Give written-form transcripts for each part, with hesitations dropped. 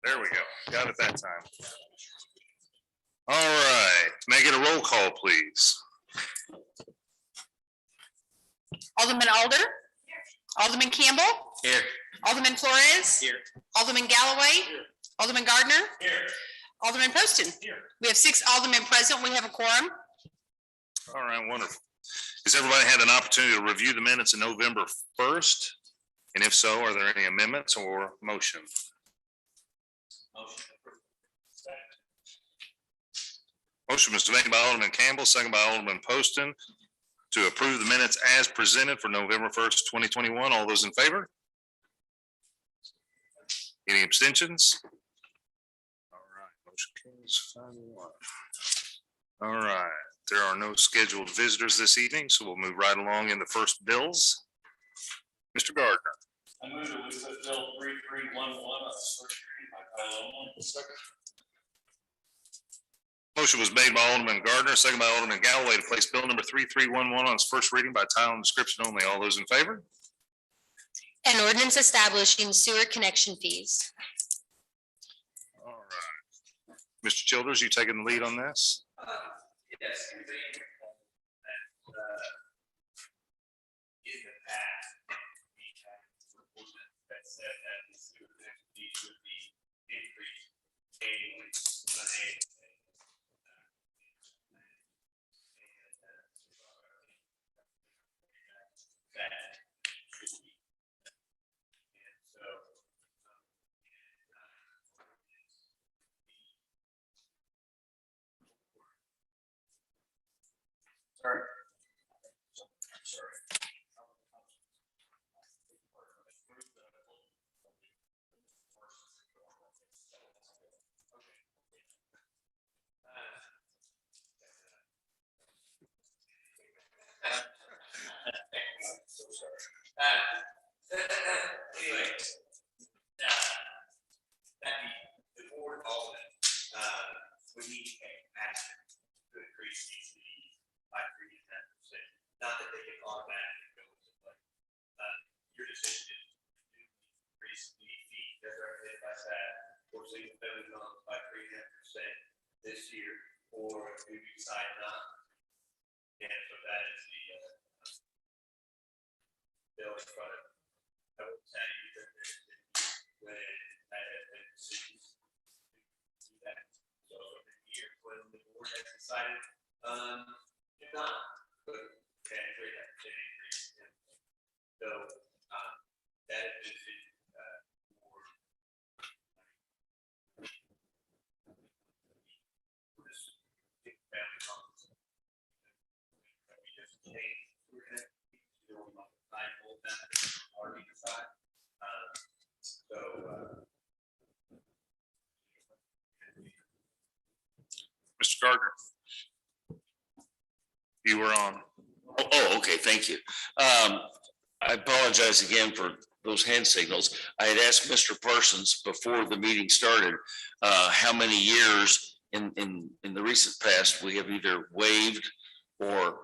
There we go. Got it that time. All right. May I get a roll call, please? Alderman Alder. Here. Alderman Campbell. Here. Alderman Flores. Here. Alderman Galloway. Here. Alderman Gardner. Here. Alderman Poston. Here. We have 6 aldermen present. We have a quorum. All right, wonderful. Has everybody had an opportunity to review the minutes of November 1st? And if so, are there any amendments or motion? Motion was made by Alderman Campbell, second by Alderman Poston to approve the minutes as presented for November 1st, 2021. All those in favor? Any abstentions? All right, motion carries 5-1. All right, there are no scheduled visitors this evening, so we'll move right along in the first bills. Mr. Gardner. I move that we put bill 3311 on the first reading by title only. Second. Motion was made by Alderman Gardner, second by Alderman Galloway to place bill number 3311 on its first reading by title and description only. All those in favor? An ordinance establishing sewer connection fees. All right. Mr. Childers, you taking the lead on this? Yes. In the past, we had an ordinance that said that the sewer connection fees would be increased annually. Sorry. Anyway, the board of Alderman, we need to take action to increase these fees by 3 to 10%. Not that they can automatically go into play. Your decision is to increase the fee that's recommended by staff for single family homes by 3 to 10% this year, or if we decide not. And so that is the bill in front of. I will tell you that there's when I have been decisions to do that. So every year when the board has decided if not, but can create that increase. So that is for this big family homes. We just changed. We're going to do a mindful that already decided. Mr. Gardner. You were on. Oh, okay, thank you. I apologize again for those hand signals. I had asked Mr. Parsons before the meeting started, how many years in the recent past we have either waived or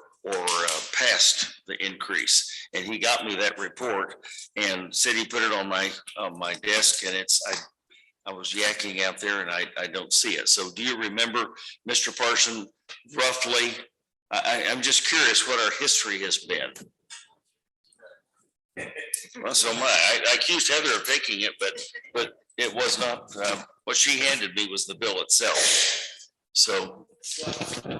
passed the increase. And he got me that report and said he put it on my desk, and I was yakking out there and I don't see it. So do you remember, Mr. Parson, roughly? I'm just curious what our history has been. Well, so I accused Heather of taking it, but it was not. What she handed me was the bill itself. So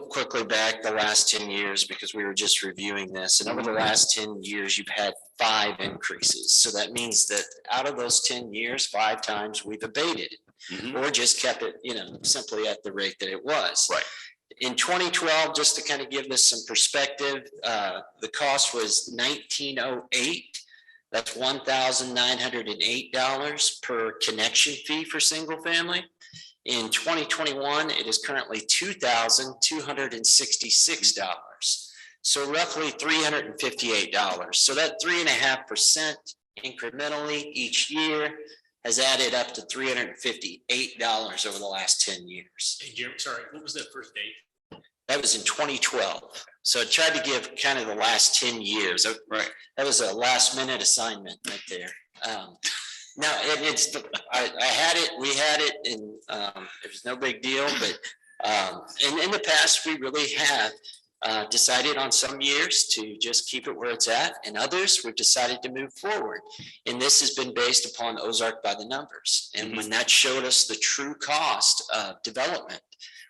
quickly back the last 10 years, because we were just reviewing this, and over the last 10 years, you've had 5 increases. So that means that out of those 10 years, 5 times we've abated or just kept it, simply at the rate that it was. Right. In 2012, just to kind of give this some perspective, the cost was $19.08. That's $1,908 per connection fee for single family. In 2021, it is currently $2,266. So roughly $358. So that 3.5% incrementally each year has added up to $358 over the last 10 years. Hey, Jeremy, sorry, what was that first date? That was in 2012. So I tried to give kind of the last 10 years. Right. That was a last minute assignment right there. No, I had it, we had it, and it was no big deal, but in the past, we really have decided on some years to just keep it where it's at, and others, we've decided to move forward. And this has been based upon Ozark by the numbers. And when that showed us the true cost of development,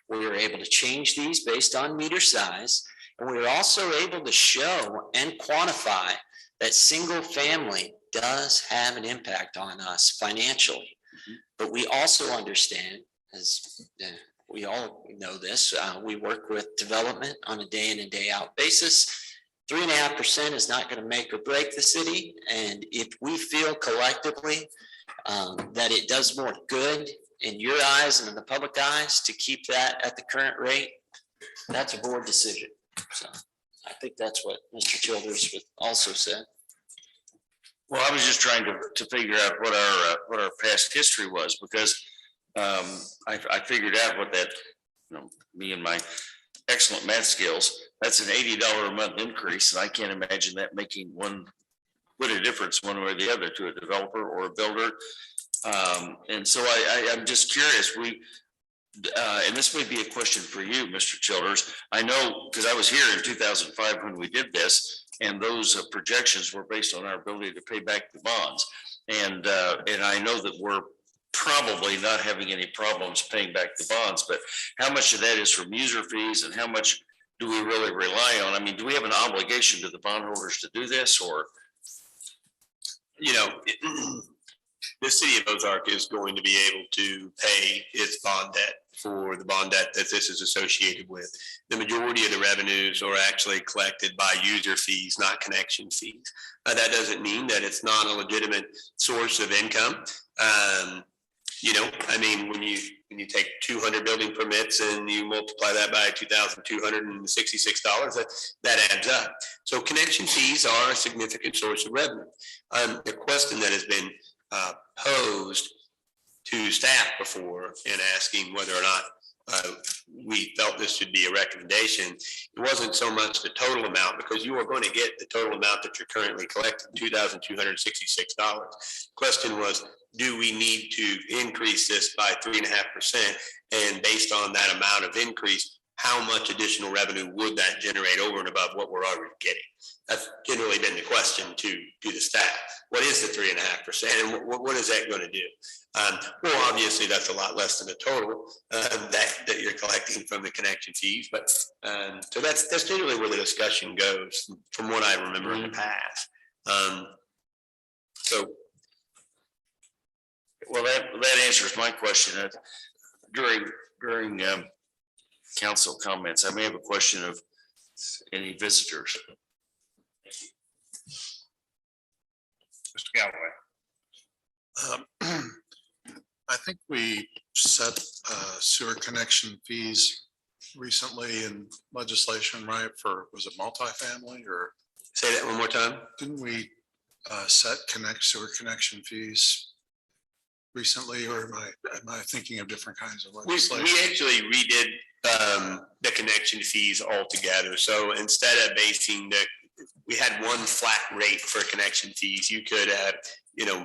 we were able to change these based on meter size. And we were also able to show and quantify that single family does have an impact on us financially. But we also understand, as we all know this, we work with development on a day in and day out basis. 3.5% is not going to make or break the city. And if we feel collectively that it does more good in your eyes and in the public eyes to keep that at the current rate, that's a board decision. So I think that's what Mr. Childers would also said. Well, I was just trying to figure out what our past history was, because I figured out what that, me and my excellent math skills, that's an $80 a month increase, and I can't imagine that making one bit of difference one way or the other to a developer or a builder. And so I'm just curious, and this may be a question for you, Mr. Childers. I know, because I was here in 2005 when we did this, and those projections were based on our ability to pay back the bonds. And I know that we're probably not having any problems paying back the bonds, but how much of that is from user fees and how much do we really rely on? I mean, do we have an obligation to the bondholders to do this, or? The city of Ozark is going to be able to pay its bond debt for the bond debt that this is associated with. The majority of the revenues are actually collected by user fees, not connection fees. That doesn't mean that it's not a legitimate source of income. When you take 200 building permits and you multiply that by $2,266, that adds up. So connection fees are a significant source of revenue. The question that has been posed to staff before in asking whether or not we felt this should be a recommendation, it wasn't so much the total amount, because you are going to get the total amount that you're currently collecting, $2,266. Question was, do we need to increase this by 3.5%? And based on that amount of increase, how much additional revenue would that generate over and above what we're already getting? That's generally been the question to the staff. What is the 3.5%, and what is that going to do? Well, obviously that's a lot less than the total that you're collecting from the connection fees, but so that's generally where the discussion goes, from what I remember in the past. Well, that answers my question. During council comments, I may have a question of any visitors. Mr. Galloway. I think we set sewer connection fees recently in legislation, right? Was it multifamily, or? Say that one more time. Didn't we set sewer connection fees recently, or am I thinking of different kinds of legislation? We actually redid the connection fees altogether. So instead of basing we had one flat rate for connection fees. You could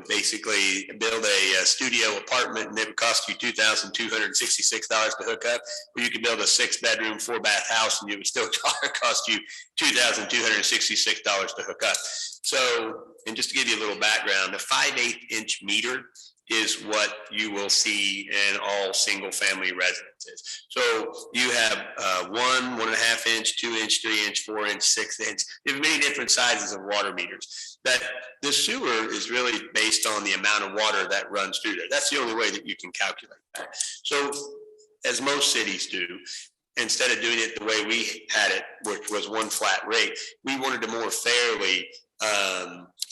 basically build a studio apartment and it would cost you $2,266 to hook up. Or you could build a 6-bedroom, 4-bath house and it would still cost you $2,266 to hook up. So, and just to give you a little background, the 5/8" meter is what you will see in all single family residences. So you have 1.5 inch, 2 inch, 3 inch, 4 inch, 6 inch. You have many different sizes of water meters. That the sewer is really based on the amount of water that runs through there. That's the only way that you can calculate that. So as most cities do, instead of doing it the way we had it, which was one flat rate, we wanted to more fairly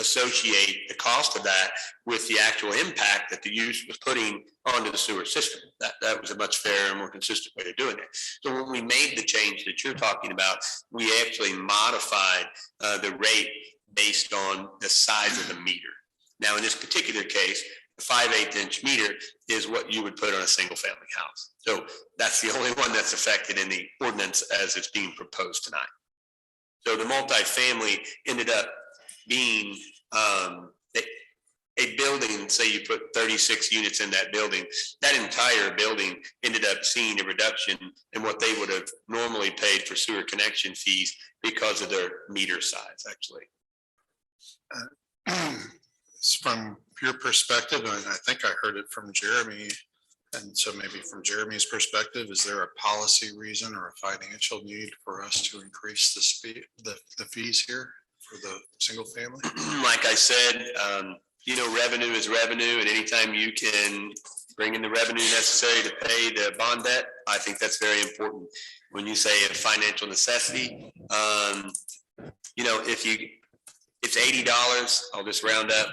associate the cost of that with the actual impact that the use was putting onto the sewer system. That was a much fairer and more consistent way of doing it. So when we made the change that you're talking about, we actually modified the rate based on the size of the meter. Now, in this particular case, the 5/8" meter is what you would put on a single family house. So that's the only one that's affected in the ordinance as it's being proposed tonight. So the multifamily ended up being a building, say you put 36 units in that building, that entire building ended up seeing a reduction in what they would have normally paid for sewer connection fees because of their meter size, actually. From your perspective, and I think I heard it from Jeremy, and so maybe from Jeremy's perspective, is there a policy reason or a financial need for us to increase the speed, the fees here for the single family? Like I said, you know, revenue is revenue, and anytime you can bring in the revenue necessary to pay the bond debt, I think that's very important. When you say a financial necessity, you know, if it's $80, I'll just round up.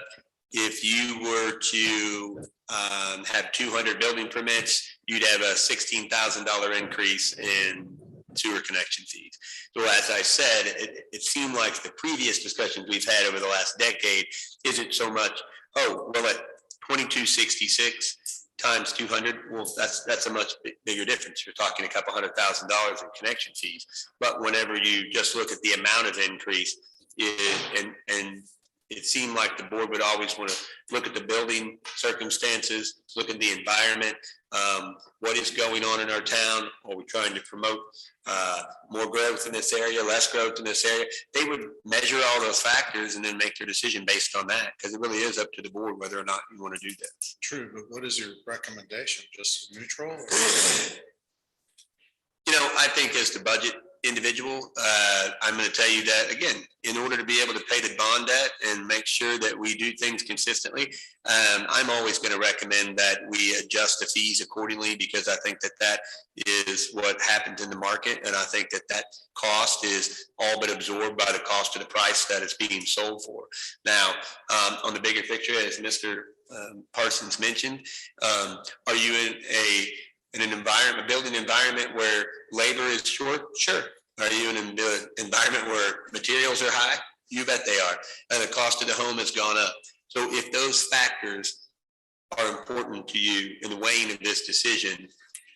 If you were to have 200 building permits, you'd have a $16,000 increase in sewer connection fees. So as I said, it seemed like the previous discussions we've had over the last decade isn't so much, oh, well, at 2266 times 200, well, that's a much bigger difference. You're talking a couple $100,000 in connection fees. But whenever you just look at the amount of increase, and it seemed like the board would always want to look at the building circumstances, look at the environment, what is going on in our town. Are we trying to promote more growth in this area, less growth in this area? They would measure all those factors and then make their decision based on that, because it really is up to the board whether or not you want to do that. True, but what is your recommendation? Just neutral? You know, I think as the budget individual, I'm going to tell you that, again, in order to be able to pay the bond debt and make sure that we do things consistently, I'm always going to recommend that we adjust the fees accordingly, because I think that that is what happens in the market. And I think that that cost is all but absorbed by the cost of the price that it's being sold for. Now, on the bigger picture, as Mr. Parsons mentioned, are you in an environment, a building environment where labor is short? Sure. Are you in an environment where materials are high? You bet they are. And the cost of the home has gone up. So if those factors are important to you in the weighing of this decision,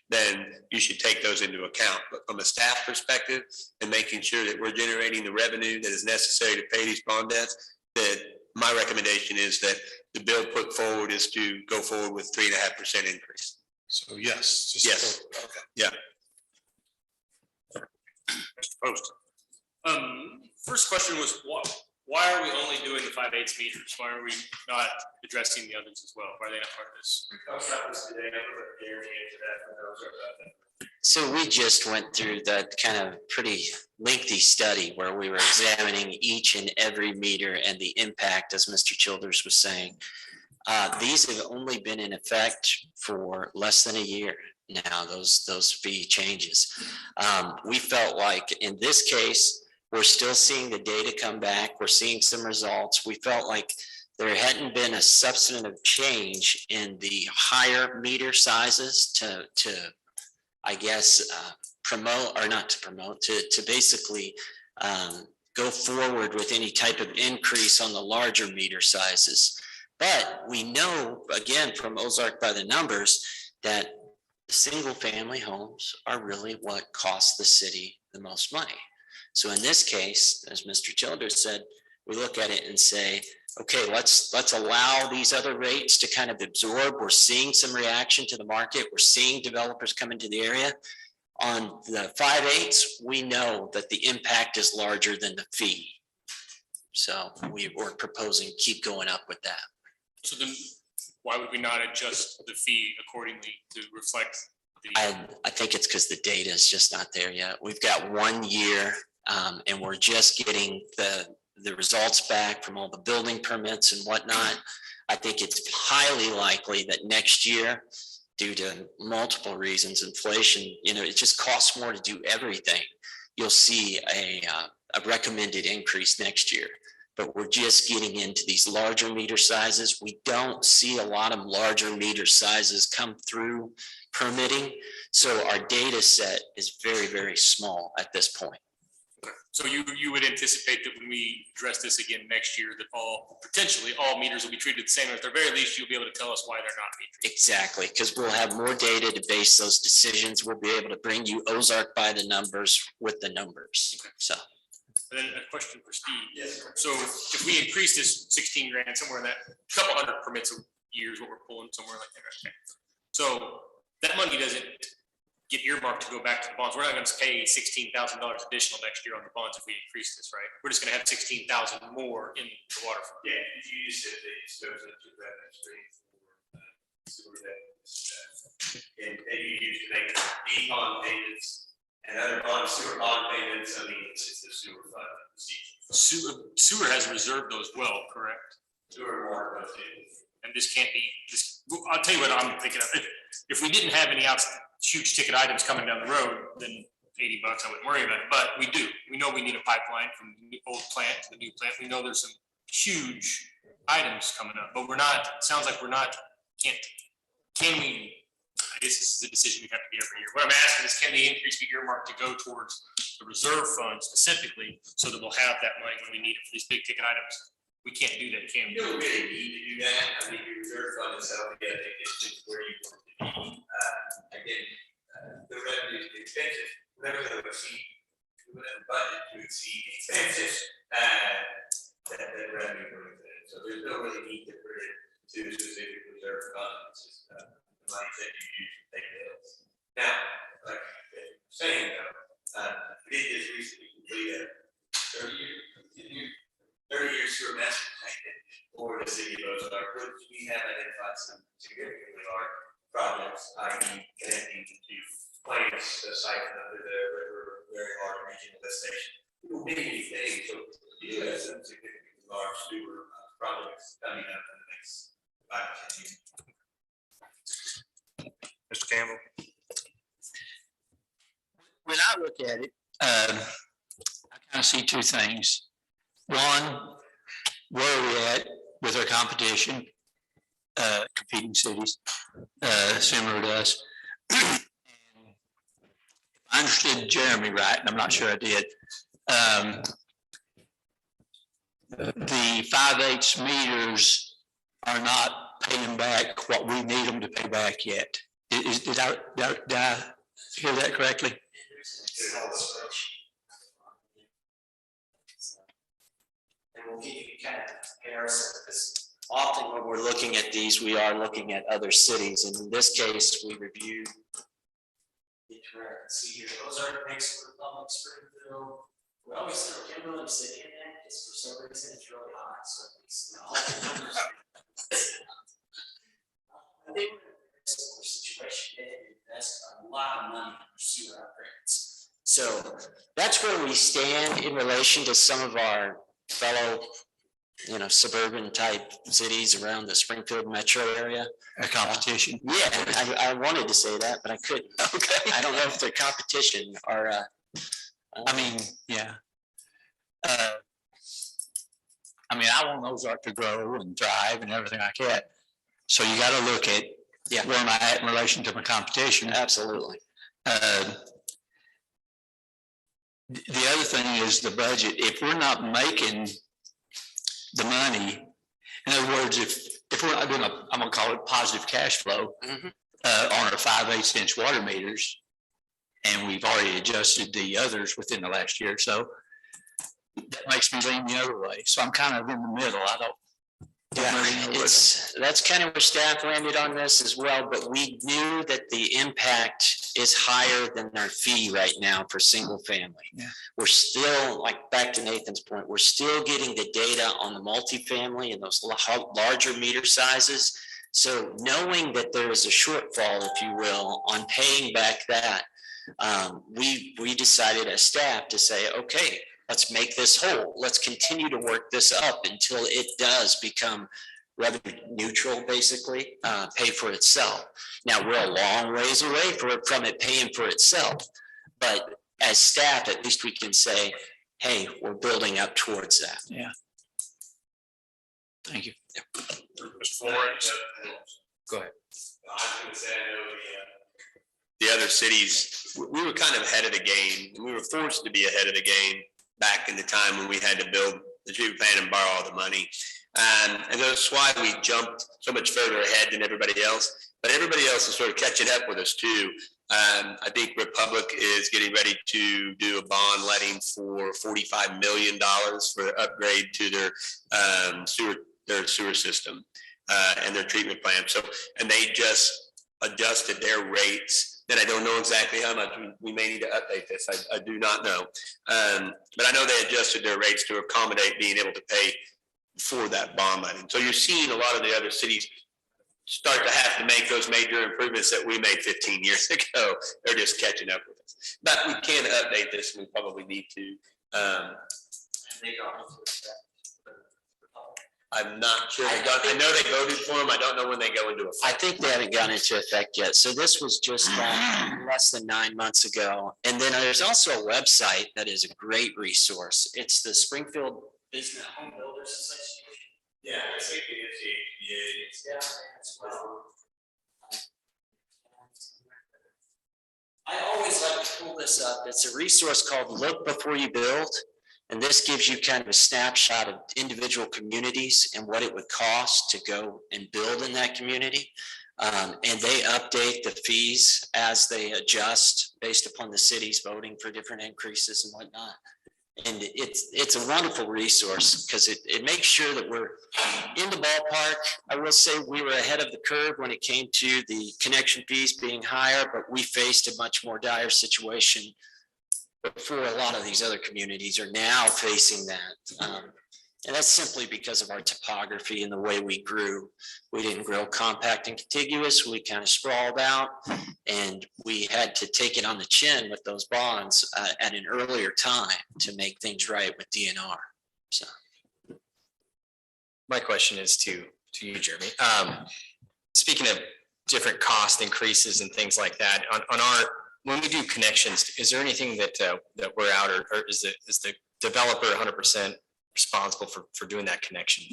then you should take those into account. But from a staff perspective and making sure that we're generating the revenue that is necessary to pay these bond debts, that my recommendation is that the bill put forward is to go forward with 3.5% increase. So yes. just Yes. okay. Yeah. Mr. Post. First question was, why are we only doing the 5/8 meters? Why are we not addressing the others as well? Why are they not part of this? So we just went through that kind of pretty lengthy study where we were examining each and every meter and the impact, as Mr. Childers was saying. These have only been in effect for less than a year now, those fee changes. We felt like in this case, we're still seeing the data come back. We're seeing some results. We felt like there hadn't been a substantive change in the higher meter sizes to I guess, promote, or not to promote, to basically go forward with any type of increase on the larger meter sizes. But we know, again, from Ozark by the numbers, that single family homes are really what costs the city the most money. So in this case, as Mr. Childers said, we look at it and say, okay, let's allow these other rates to kind of absorb. We're seeing some reaction to the market. We're seeing developers come into the area. On the 5/8, we know that the impact is larger than the fee. So we were proposing keep going up with that. So then why would we not adjust the fee accordingly to reflect the? I think it's because the data is just not there yet. We've got 1 year and we're just getting the results back from all the building permits and whatnot. I think it's highly likely that next year, due to multiple reasons, inflation, it just costs more to do everything. You'll see a recommended increase next year, but we're just getting into these larger meter sizes. We don't see a lot of larger meter sizes come through permitting. So our data set is very, very small at this point. So you would anticipate that when we address this again next year, that potentially all meters will be treated the same, or at the very least, you'll be able to tell us why they're not being treated. Exactly, because we'll have more data to base those decisions. We'll be able to bring you Ozark by the numbers with the numbers. Okay. So. And then a question for Steve. Yes, sir. So if we increase this 16 grand, somewhere in that, couple hundred permits a year is what we're pulling, somewhere like that. Okay. So that money doesn't get earmarked to go back to the bonds. We're not gonna pay $16,000 additional next year on the bonds if we increase this, right? We're just gonna have 16,000 more in the waterfront. Yeah, you just said that it goes into revenue stream for sewer that, and you used to make the bond payments and other bond, sewer bond payments. I mean, it's the sewer fund. Sewer has reserved those well, correct? Sewer water goes in. And this can't be, this, I'll tell you what I'm thinking of. If we didn't have any huge ticket items coming down the road, then $80, I wouldn't worry about it. But we do. We know we need a pipeline from the old plant to the new plant. We know there's some huge items coming up, but we're not, sounds like we're not, can we, I guess this is a decision we have to be every year. What I'm asking is, can the increase be earmarked to go towards the reserve fund specifically, so that we'll have that money when we need it for these big ticket items? We can't do that, can we? You don't really need to do that. I mean, your reserve fund itself, yeah, I think it's just where you want it to be. Again, the revenue, the expenses, whatever the exceed, whatever budget to exceed expenses, that revenue brings in. So there's no really need to put it to a specific reserve fund. It's just the money that you use to pay bills. Now, like you're saying though, we did just recently complete a 30-year sewer master plan for the city of Ozark, which we have identified some significantly large projects, i.e. connecting to plants, the site under the river, very large regional lift station. Many things, so you have some significantly large sewer projects coming up in the next 5 to 10 years. Mr. Campbell? When I look at it, I kind of see two things. One, where are we at with our competition, competing cities, similar to us? I understood Jeremy right, and I'm not sure I did. The 5/8 meters are not paying back what we need them to pay back yet. Did I hear that correctly? And we'll give you kind of comparison, because often when we're looking at these, we are looking at other cities, and in this case, we reviewed. See here, those are next to Republic, Springfield. We always throw Kimberly City in there, because for some reason it's really hot, so it's all the numbers. I think we're in a similar situation, they invest a lot of money in sewer upgrades. So that's where we stand in relation to some of our fellow, suburban type cities around the Springfield metro area. A competition. Yeah, I wanted to say that, but I couldn't. Okay. I don't know if they're competition or, I mean, yeah. I mean, I want Ozark to grow and thrive and everything like that. So you got to look at where am I at in relation to my competition. absolutely. The other thing is the budget. If we're not making the money, in other words, if we're not doing I'm gonna call it positive cash flow Mhm. On our 5/8 inch water meters, and we've already adjusted the others within the last year or so, that makes me lean the other way. So I'm kind of in the middle. I don't. That's kind of where staff landed on this as well, but we knew that the impact is higher than our fee right now for single family. Yeah. We're still, like back to Nathan's point, we're still getting the data on the multifamily and those larger meter sizes. So knowing that there is a shortfall, if you will, on paying back that, we decided as staff to say, okay, let's make this whole. Let's continue to work this up until it does become revenue neutral, basically, pay for itself. Now, we're a long ways away from it paying for itself. But as staff, at least we can say, hey, we're building up towards that. Yeah. Thank you. Mr. Flores? Go ahead. I was gonna say, I know the other cities, we were kind of ahead of the game. We were forced to be ahead of the game back in the time when we had to build the treatment plant and borrow all the money. And that's why we jumped so much further ahead than everybody else. But everybody else is sort of catching up with us too. I think Republic is getting ready to do a bond letting for $45 million for the upgrade to their sewer system and their treatment plant. So, and they just adjusted their rates. Then I don't know exactly how much. We may need to update this. I do not know. But I know they adjusted their rates to accommodate being able to pay for that bond letting. So you're seeing a lot of the other cities start to have to make those major improvements that we made 15 years ago. They're just catching up with us. But we can update this, and we probably need to. I'm not sure. I know they voted for them. I don't know when they go into effect. I think they haven't gone into effect yet. So this was just less than 9 months ago. And then there's also a website that is a great resource. It's the Springfield Business Home Builders Association. Yeah, I always like to pull this up. It's a resource called Look Before You Build. And this gives you kind of a snapshot of individual communities and what it would cost to go and build in that community. And they update the fees as they adjust based upon the cities voting for different increases and whatnot. And it's a wonderful resource because it makes sure that we're in the ballpark. I will say we were ahead of the curve when it came to the connection fees being higher, but we faced a much more dire situation before a lot of these other communities are now facing that. And that's simply because of our topography and the way we grew. We didn't grow compact and contiguous. We kind of sprawled out, and we had to take it on the chin with those bonds at an earlier time to make things right with DNR. So. My question is to you, Jeremy. Speaking of different cost increases and things like that, on our, when we do connections, is there anything that we're out, or is the developer 100% responsible for doing that connection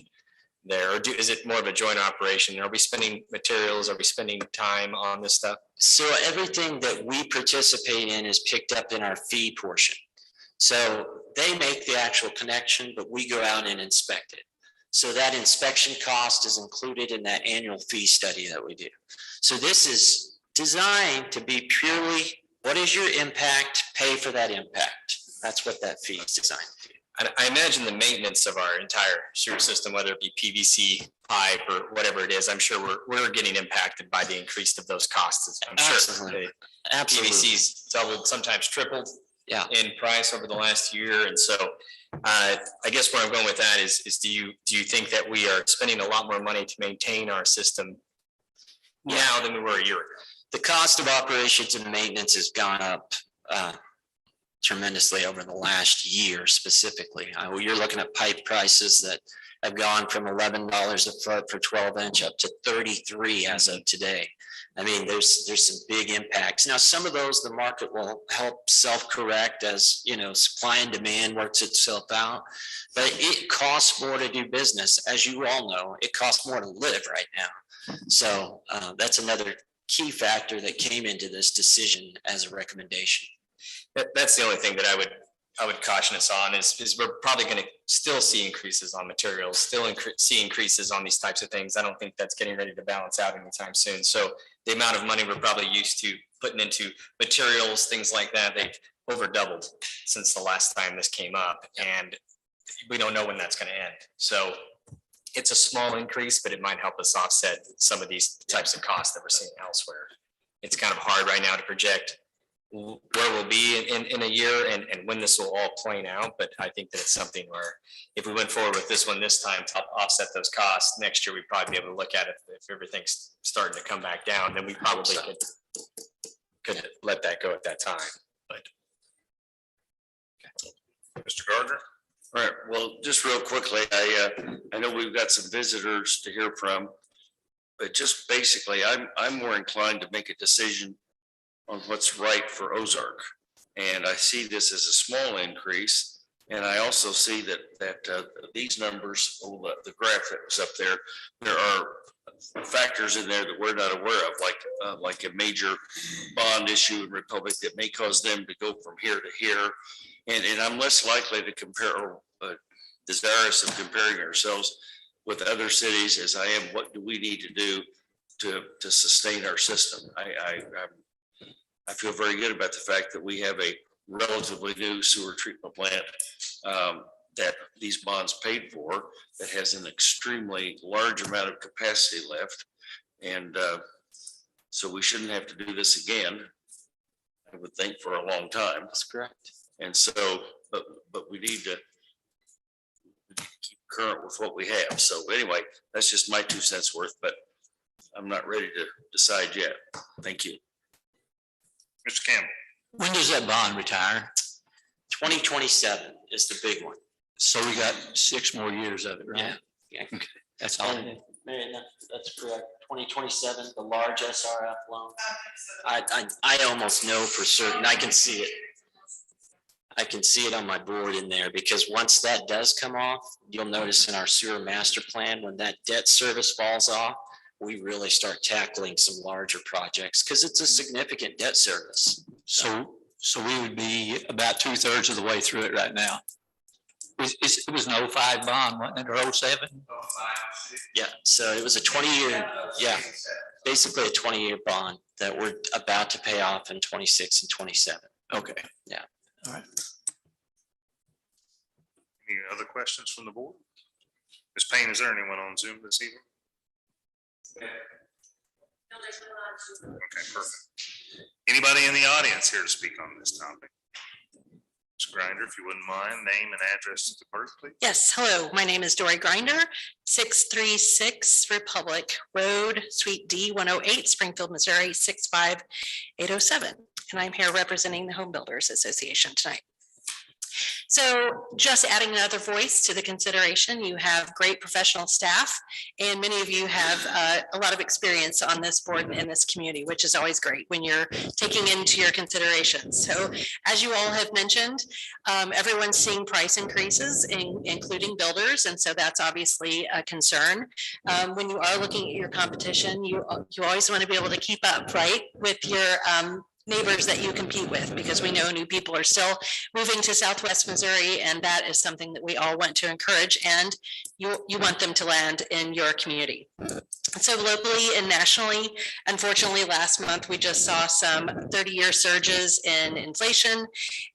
there, or is it more of a joint operation? Are we spending materials? Are we spending time on this stuff? So everything that we participate in is picked up in our fee portion. So they make the actual connection, but we go out and inspect it. So that inspection cost is included in that annual fee study that we do. So this is designed to be purely, what is your impact? Pay for that impact. That's what that fee is designed to do. I imagine the maintenance of our entire sewer system, whether it be PVC pipe or whatever it is, I'm sure we're getting impacted by the increase of those costs. I'm Absolutely. sure Absolutely. PVC's doubled, sometimes tripled in price over the last year. And so I guess where I'm going with that is do you think that we are spending a lot more money to maintain our system now than we were a year ago? The cost of operations and maintenance has gone up tremendously over the last year specifically. You're looking at pipe prices that have gone from $11 a foot for 12-inch up to $33 as of today. I mean, there's some big impacts. Now, some of those the market will help self-correct as, you know, supply and demand works itself out. But it costs more to do business. As you all know, it costs more to live right now. So that's another key factor that came into this decision as a recommendation. That's the only thing that I would caution us on is we're probably going to still see increases on materials, still see increases on these types of things. I don't think that's getting ready to balance out anytime soon. So the amount of money we're probably used to putting into materials, things like that, they've over doubled since the last time this came up, and we don't know when that's going to end. So it's a small increase, but it might help us offset some of these types of costs that we're seeing elsewhere. It's kind of hard right now to project where we'll be in a year and when this will all play out. But I think that it's something where if we went forward with this one this time to offset those costs, next year we'd probably be able to look at it. If everything's starting to come back down, then we probably could let that go at that time. But Mr. Gardner? All right, well, just real quickly, I know we've got some visitors to hear from, but just basically, I'm more inclined to make a decision on what's right for Ozark. And I see this as a small increase. And I also see that these numbers, the graph that was up there are factors in there that we're not aware of, like a major bond issue in Republic that may cause them to go from here to here. And I'm less likely to compare or desirous of comparing ourselves with other cities as I am what do we need to do to sustain our system. I feel very good about the fact that we have a relatively new sewer treatment plant that these bonds paid for, that has an extremely large amount of capacity left. And so we shouldn't have to do this again, I would think, for a long time. That's correct. And so, but we need to keep current with what we have. So anyway, that's just my 2 cents worth, but I'm not ready to decide yet. Thank you. Mr. Campbell. When does that bond retire? 2027 is the big one. So we got 6 more years of it, right? Yeah. Yeah. Okay, that's all. Marion, that's correct. 2027, the large SRF loan. I almost know for certain. I can see it. I can see it on my board in there, because once that does come off, you'll notice in our sewer master plan, when that debt service falls off, we really start tackling some larger projects, because it's a significant debt service. So we would be about 2/3 of the way through it right now. It was an 05 bond, wasn't it, or 07? Yeah, so it was a 20-year, yeah, basically a 20-year bond that we're about to pay off in 26 and 27. Okay. Yeah. All right. Any other questions from the board? Ms. Payne, is there anyone on Zoom this evening? Okay, perfect. Anybody in the audience here to speak on this topic? Ms. Grinder, if you wouldn't mind, name and address to the clerk, please. Yes, hello, my name is Dory Grinder, 636 Republic Road, Suite D 108, Springfield, Missouri, 65807. And I'm here representing the Home Builders Association tonight. So just adding another voice to the consideration, you have great professional staff, and many of you have a lot of experience on this board and in this community, which is always great when you're taking into your considerations. So as you all have mentioned, everyone's seeing price increases, including builders, and so that's obviously a concern. When you are looking at your competition, you always want to be able to keep up, right, with your neighbors that you compete with, because we know new people are still moving to Southwest Missouri, and that is something that we all want to encourage, and you want them to land in your community. So locally and nationally, unfortunately, last month we just saw some 30-year surges in inflation,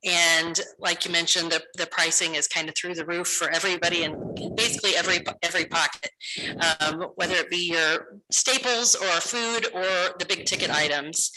and like you mentioned, the pricing is kind of through the roof for everybody and basically every pocket, whether it be your staples or food or the big ticket items.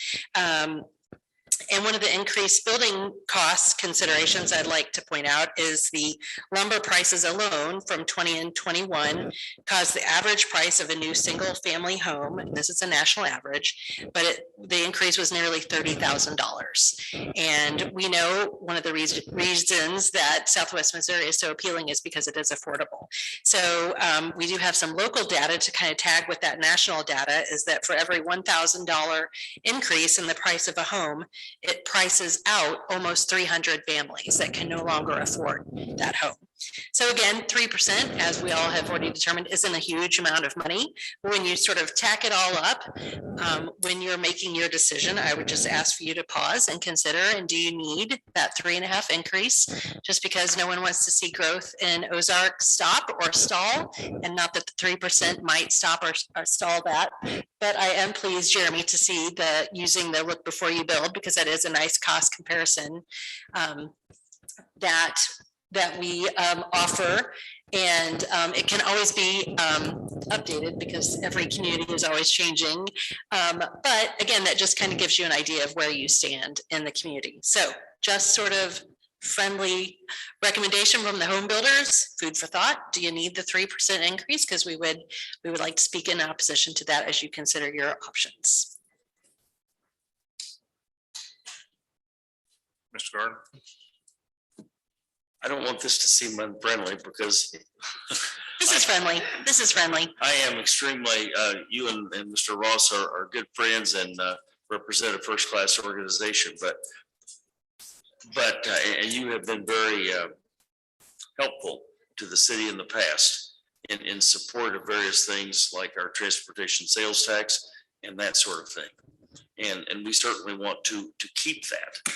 And one of the increased building costs considerations I'd like to point out is the lumber prices alone from 20 and 21 caused the average price of a new single family home, and this is a national average, but the increase was nearly $30,000. And we know one of the reasons that Southwest Missouri is so appealing is because it is affordable. So we do have some local data to kind of tag with that national data, is that for every $1,000 increase in the price of a home, it prices out almost 300 families that can no longer afford that home. So again, 3%, as we all have already determined, isn't a huge amount of money. When you sort of tack it all up, when you're making your decision, I would just ask for you to pause and consider, and do you need that 3.5 increase? Just because no one wants to see growth in Ozark stop or stall, and not that the 3% might stop or stall that. But I am pleased, Jeremy, to see using the look before you build, because that is a nice cost comparison that we offer, and it can always be updated because every community is always changing. But again, that just kind of gives you an idea of where you stand in the community. So just sort of friendly recommendation from the home builders, food for thought. Do you need the 3% increase? Because we would like to speak in opposition to that as you consider your options. Mr. Gardner. I don't want this to seem unfriendly, because This is friendly. This is friendly. I am extremely, you and Mr. Ross are good friends and represent a first-class organization, but and you have been very helpful to the city in the past in support of various things like our transportation sales tax and that sort of thing. And we certainly want to keep that.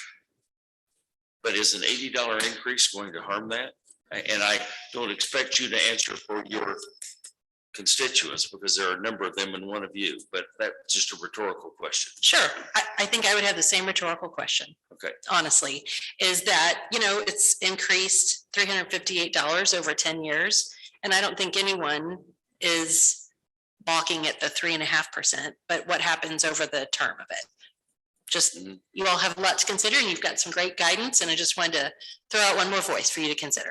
But is an $80 increase going to harm that? And I don't expect you to answer for your constituents, because there are a number of them and one of you, but that's just a rhetorical question. Sure, I think I would have the same rhetorical question. Okay. Honestly, is that, it's increased $358 over 10 years. And I don't think anyone is balking at the 3.5%, but what happens over the term of it? Just, you all have a lot to consider. You've got some great guidance, and I just wanted to throw out one more voice for you to consider.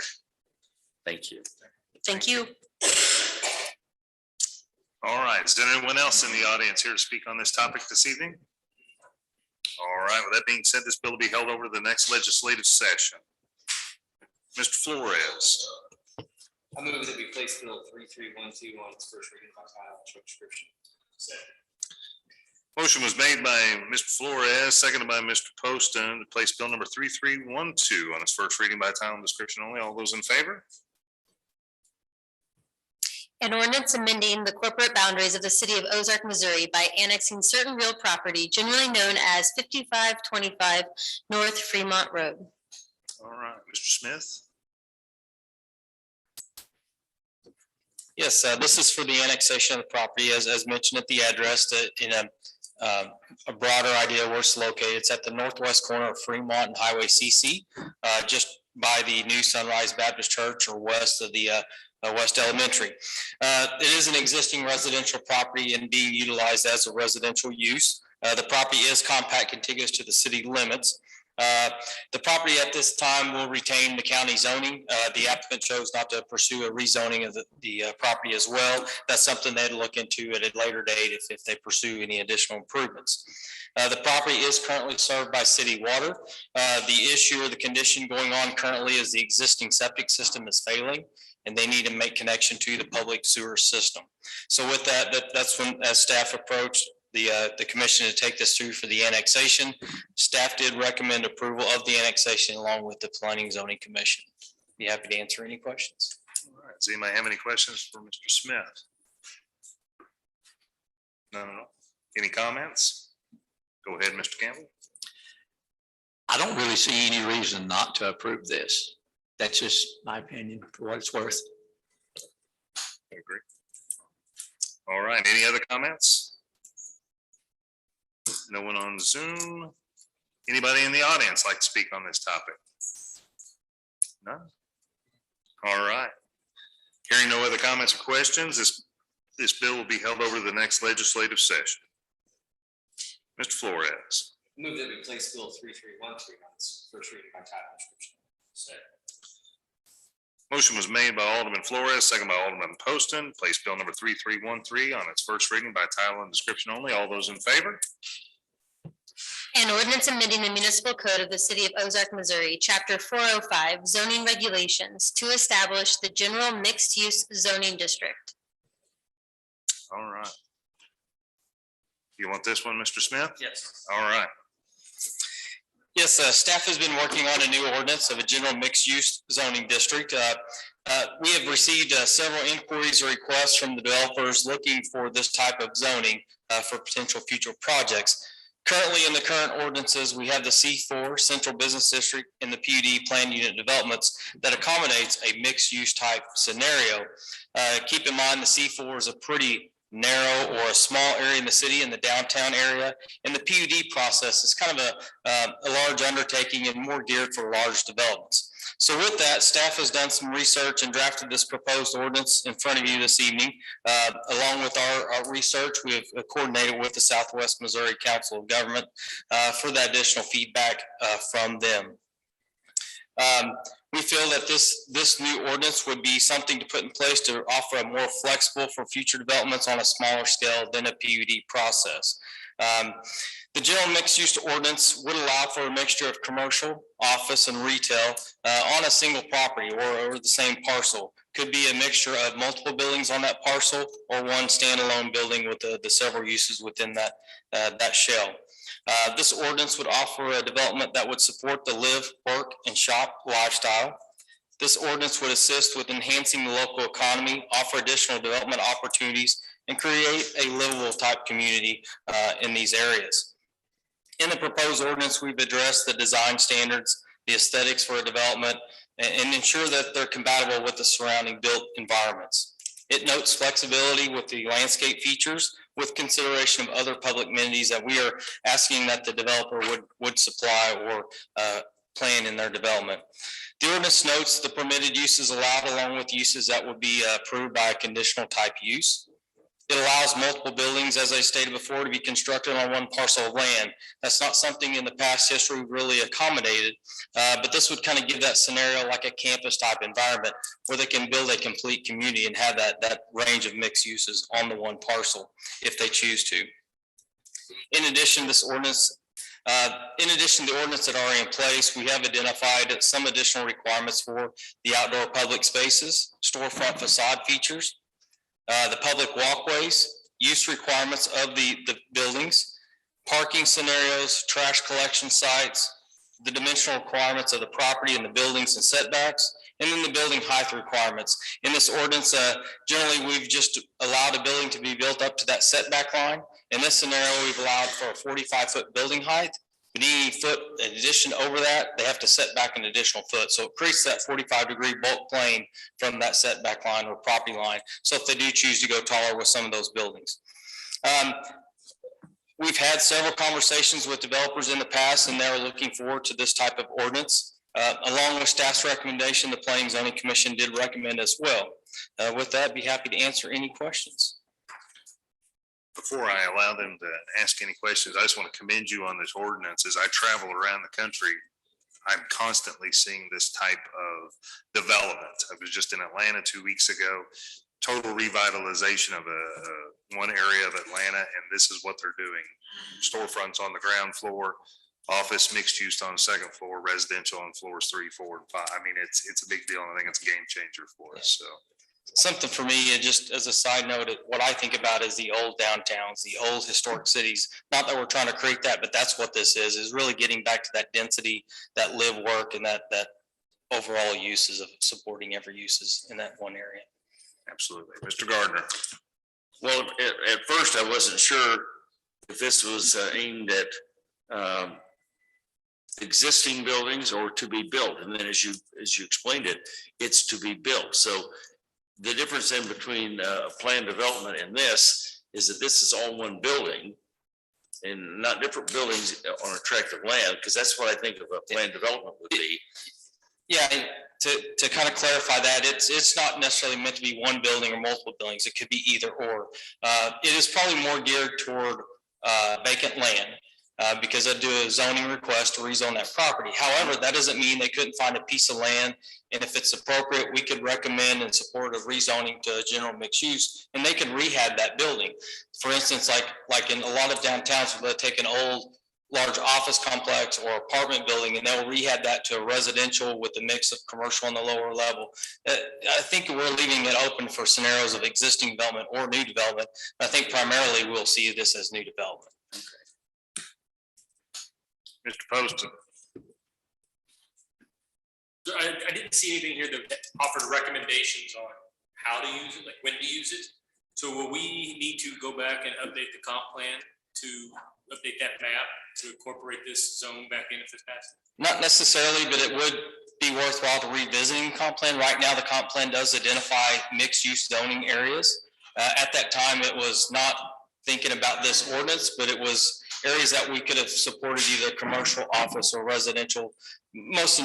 Thank you. Thank you. All right, is there anyone else in the audience here to speak on this topic this evening? All right, with that being said, this bill will be held over to the next legislative session. Mr. Flores. I move that we place bill 3312 on its first reading by title and short description. Motion was made by Mr. Flores, seconded by Mr. Poston, to place bill number 3312 on its first reading by title and description only. All those in favor? An ordinance amending the corporate boundaries of the city of Ozark, Missouri by annexing certain real property generally known as 5525 North Fremont Road. All right, Mr. Smith. Yes, this is for the annexation of the property, as mentioned at the address, in a broader idea where it's located. It's at the northwest corner of Fremont and Highway CC, just by the new Sunrise Baptist Church or west of the West Elementary. It is an existing residential property and being utilized as a residential use. The property is compact contiguous to the city limits. The property at this time will retain the county zoning. The applicant chose not to pursue a rezoning of the property as well. That's something they'd look into at a later date if they pursue any additional improvements. The property is currently served by city water. The issue or the condition going on currently is the existing septic system is failing, and they need to make connection to the public sewer system. So with that's when, as staff approached the commission to take this through for the annexation, staff did recommend approval of the annexation along with the planning zoning commission. Be happy to answer any questions. All right, does anybody have any questions for Mr. Smith? No. Any comments? Go ahead, Mr. Campbell. I don't really see any reason not to approve this. That's just my opinion for what it's worth. I agree. All right, any other comments? No one on Zoom? Anybody in the audience like to speak on this topic? No? All right. Hearing no other comments or questions, this bill will be held over to the next legislative session. Mr. Flores. Move that we place bill 3313 on its first reading by title and description. Motion was made by Alderman Flores, second by Alderman Poston, place bill number 3313 on its first reading by title and description only. All those in favor? An ordinance amending the municipal code of the city of Ozark, Missouri, chapter 405, zoning regulations to establish the general mixed-use zoning district. All right. You want this one, Mr. Smith? Yes. All right. Yes, staff has been working on a new ordinance of a general mixed-use zoning district. We have received several inquiries or requests from the developers looking for this type of zoning for potential future projects. Currently, in the current ordinances, we have the C4 Central Business District and the PUD Plan Unit Developments that accommodates a mixed-use type scenario. Keep in mind the C4 is a pretty narrow or a small area in the city in the downtown area. And the PUD process is kind of a large undertaking and more geared for large developments. So with that, staff has done some research and drafted this proposed ordinance in front of you this evening. Along with our research, we have coordinated with the Southwest Missouri Council of Government for that additional feedback from them. We feel that this new ordinance would be something to put in place to offer a more flexible for future developments on a smaller scale than a PUD process. The general mixed use ordinance would allow for a mixture of commercial, office, and retail on a single property or the same parcel. Could be a mixture of multiple buildings on that parcel or one standalone building with the several uses within that shell. This ordinance would offer a development that would support the live, work, and shop lifestyle. This ordinance would assist with enhancing the local economy, offer additional development opportunities, and create a livable type community in these areas. In the proposed ordinance, we've addressed the design standards, the aesthetics for a development, and ensure that they're compatible with the surrounding built environments. It notes flexibility with the landscape features with consideration of other public amenities that we are asking that the developer would supply or plan in their development. The ordinance notes the permitted uses allowed along with uses that would be approved by a conditional type use. It allows multiple buildings, as I stated before, to be constructed on one parcel of land. That's not something in the past history we've really accommodated, but this would kind of give that scenario like a campus type environment where they can build a complete community and have that range of mixed uses on the one parcel if they choose to. In addition, the ordinance that are in place, we have identified some additional requirements for the outdoor public spaces, storefront facade features, the public walkways, use requirements of the buildings, parking scenarios, trash collection sites, the dimensional requirements of the property and the buildings and setbacks, and then the building height requirements. In this ordinance, generally, we've just allowed a building to be built up to that setback line. In this scenario, we've allowed for a 45-foot building height. But any foot in addition over that, they have to set back an additional foot. So it creates that 45-degree bulk plane from that setback line or property line. So if they do choose to go taller with some of those buildings. We've had several conversations with developers in the past, and they're looking forward to this type of ordinance. Along with staff's recommendation, the Planning and Zoning Commission did recommend as well. With that, I'd be happy to answer any questions. Before I allow them to ask any questions, I just want to commend you on this ordinance. As I travel around the country, I'm constantly seeing this type of development. I was just in Atlanta 2 weeks ago, total revitalization of one area of Atlanta, and this is what they're doing. Storefronts on the ground floor, office mixed use on the second floor, residential on floors 3, 4, and 5. I mean, it's a big deal, and I think it's a game changer for us. So. Something for me, and just as a side note, what I think about is the old downtowns, the old historic cities. Not that we're trying to create that, but that's what this is really getting back to that density, that live, work, and that overall uses of supporting every uses in that one area. Absolutely. Mr. Gardner. Well, at first I wasn't sure if this was aimed at existing buildings or to be built. And then as you explained it, it's to be built. So the difference in between planned development and this is that this is all one building and not different buildings on a tract of land, because that's what I think of a planned development would be. Yeah, to kind of clarify that, it's not necessarily meant to be one building or multiple buildings. It could be either or. It is probably more geared toward vacant land because they do a zoning request to rezone that property. However, that doesn't mean they couldn't find a piece of land, and if it's appropriate, we could recommend and support a rezoning to a general mixed use, and they can rehab that building. For instance, like in a lot of downtowns, they'll take an old large office complex or apartment building, and they'll rehab that to a residential with a mix of commercial on the lower level. I think we're leaving it open for scenarios of existing development or new development. I think primarily we'll see this as new development. Mr. Poston. I didn't see anything here that offered recommendations on how to use it, like when to use it. So will we need to go back and update the comp plan to update that map to incorporate this zone back in if it's passed? Not necessarily, but it would be worthwhile to revisiting the comp plan. Right now, the comp plan does identify mixed use zoning areas. At that time, it was not thinking about this ordinance, but it was areas that we could have supported either commercial, office, or residential. Most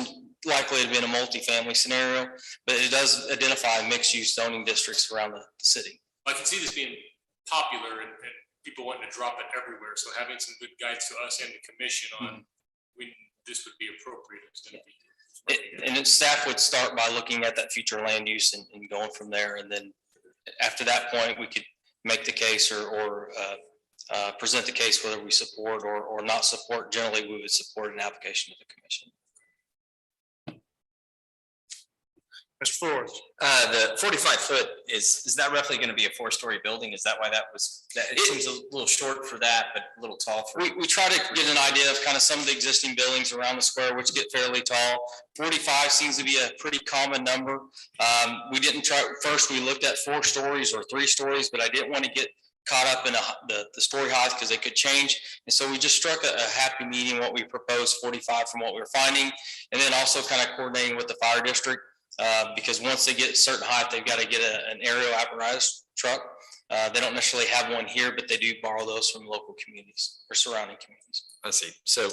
likely it'd been a multifamily scenario, but it does identify mixed use zoning districts around the city. I can see this being popular and people wanting to drop it everywhere. So having some good guides to us and the commission on when this would be appropriate is going to be. And then staff would start by looking at that future land use and going from there. And then after that point, we could make the case or present the case whether we support or not support. Generally, we would support an application to the commission. Mr. Flores. The 45-foot is that roughly going to be a 4-story building? Is that why that was? It seems a little short for that, but a little tall for. We try to get an idea of kind of some of the existing buildings around the square, which get fairly tall. 45 seems to be a pretty common number. We didn't try first. We looked at 4 stories or 3 stories, but I didn't want to get caught up in the story heights because they could change. And so we just struck a happy medium, what we proposed, 45 from what we were finding, and then also kind of coordinating with the fire district. Because once they get a certain height, they've got to get an aerial apparatus truck. They don't necessarily have one here, but they do borrow those from local communities or surrounding communities. I see. So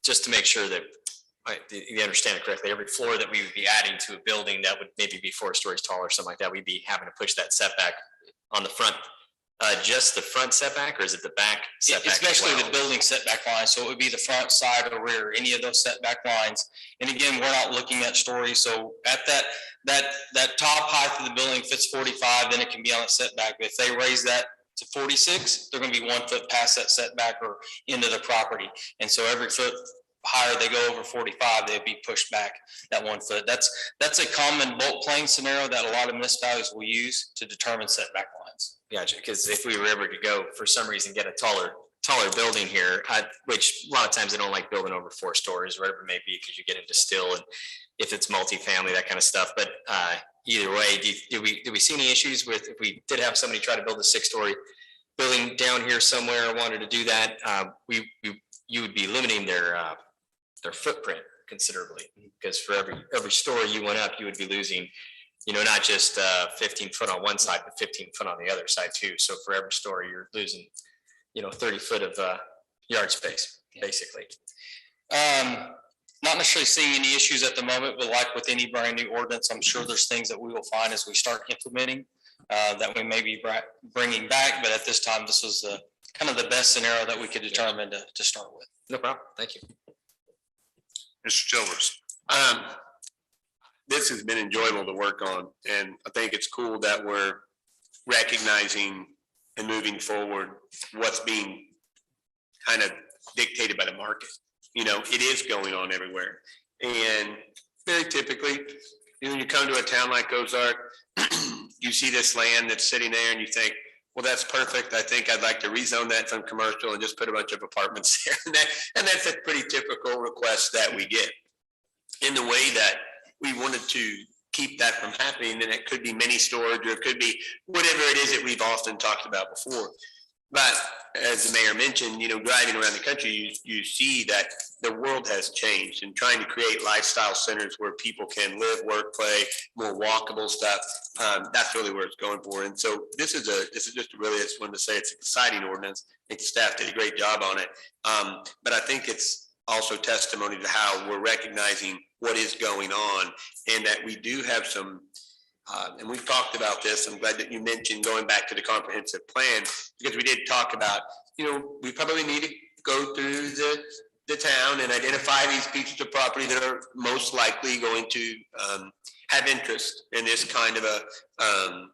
just to make sure that you understand it correctly, every floor that we would be adding to a building that would maybe be 4 stories tall or something like that, we'd be having to push that setback on the front. Just the front setback, or is it the back setback? Especially as well? the building setback line, so it would be the front, side, or rear, any of those setback lines. And again, we're not looking at stories, so at that top height of the building, if it's 45, then it can be on a setback. But if they raise that to 46, they're gonna be 1 foot past that setback or into the property. And so every foot higher they go over 45, they'd be pushed back that 1 foot. That's a common bulk plane scenario that a lot of municipalities will use to determine setback lines. Gotcha, because if we were ever to go, for some reason, get a taller building here, which a lot of times they don't like building over 4 stories, or whatever it may be, because you get into still, and if it's multifamily, that kind of stuff. But either way, do we see any issues with, if we did have somebody try to build a 6-story building down here somewhere, wanted to do that, you would be limiting their footprint considerably, because for every story you went up, you would be losing, not just 15 foot on one side, but 15 foot on the other side too. So for every story, you're losing, 30 foot of yard space, basically. Not necessarily seeing any issues at the moment, but like with any brand new ordinance, I'm sure there's things that we will find as we start implementing that we may be bringing back. But at this time, this was kind of the best scenario that we could determine to start with. No problem. Thank you. Mr. Childers. This has been enjoyable to work on, and I think it's cool that we're recognizing and moving forward what's being kind of dictated by the market. It is going on everywhere. And very typically, you come to a town like Ozark, you see this land that's sitting there and you think, well, that's perfect. I think I'd like to rezone that from commercial and just put a bunch of apartments there. And that's a pretty typical request that we get. In the way that we wanted to keep that from happening, then it could be mini storage, or it could be whatever it is that we've often talked about before. But as the mayor mentioned, driving around the country, you see that the world has changed, and trying to create lifestyle centers where people can live, work, play, more walkable stuff. That's really where it's going for. And so this is just really, I just wanted to say it's an exciting ordinance. I think the staff did a great job on it. But I think it's also testimony to how we're recognizing what is going on, and that we do have some, and we've talked about this. I'm glad that you mentioned going back to the comprehensive plan, because we did talk about, we probably need to go through the town and identify these pieces of property that are most likely going to have interest in this kind of a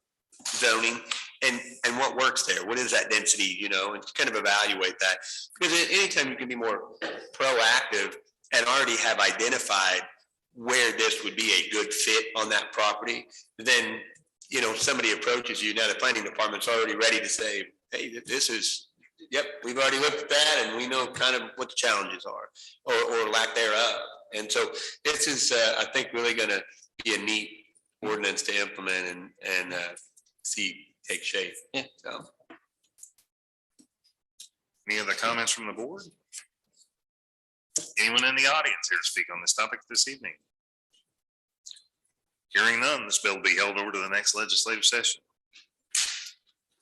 zoning, and what works there. What is that density, and kind of evaluate that. Because anytime you can be more proactive and already have identified where this would be a good fit on that property, then, somebody approaches you, now the planning department's already ready to say, hey, this is, yep, we've already looked at that and we know kind of what the challenges are, or lack thereof. And so this is, I think, really going to be a neat ordinance to implement and see take shape. Yeah. So. Any other comments from the board? Anyone in the audience here to speak on this topic this evening? Hearing none, this bill will be held over to the next legislative session.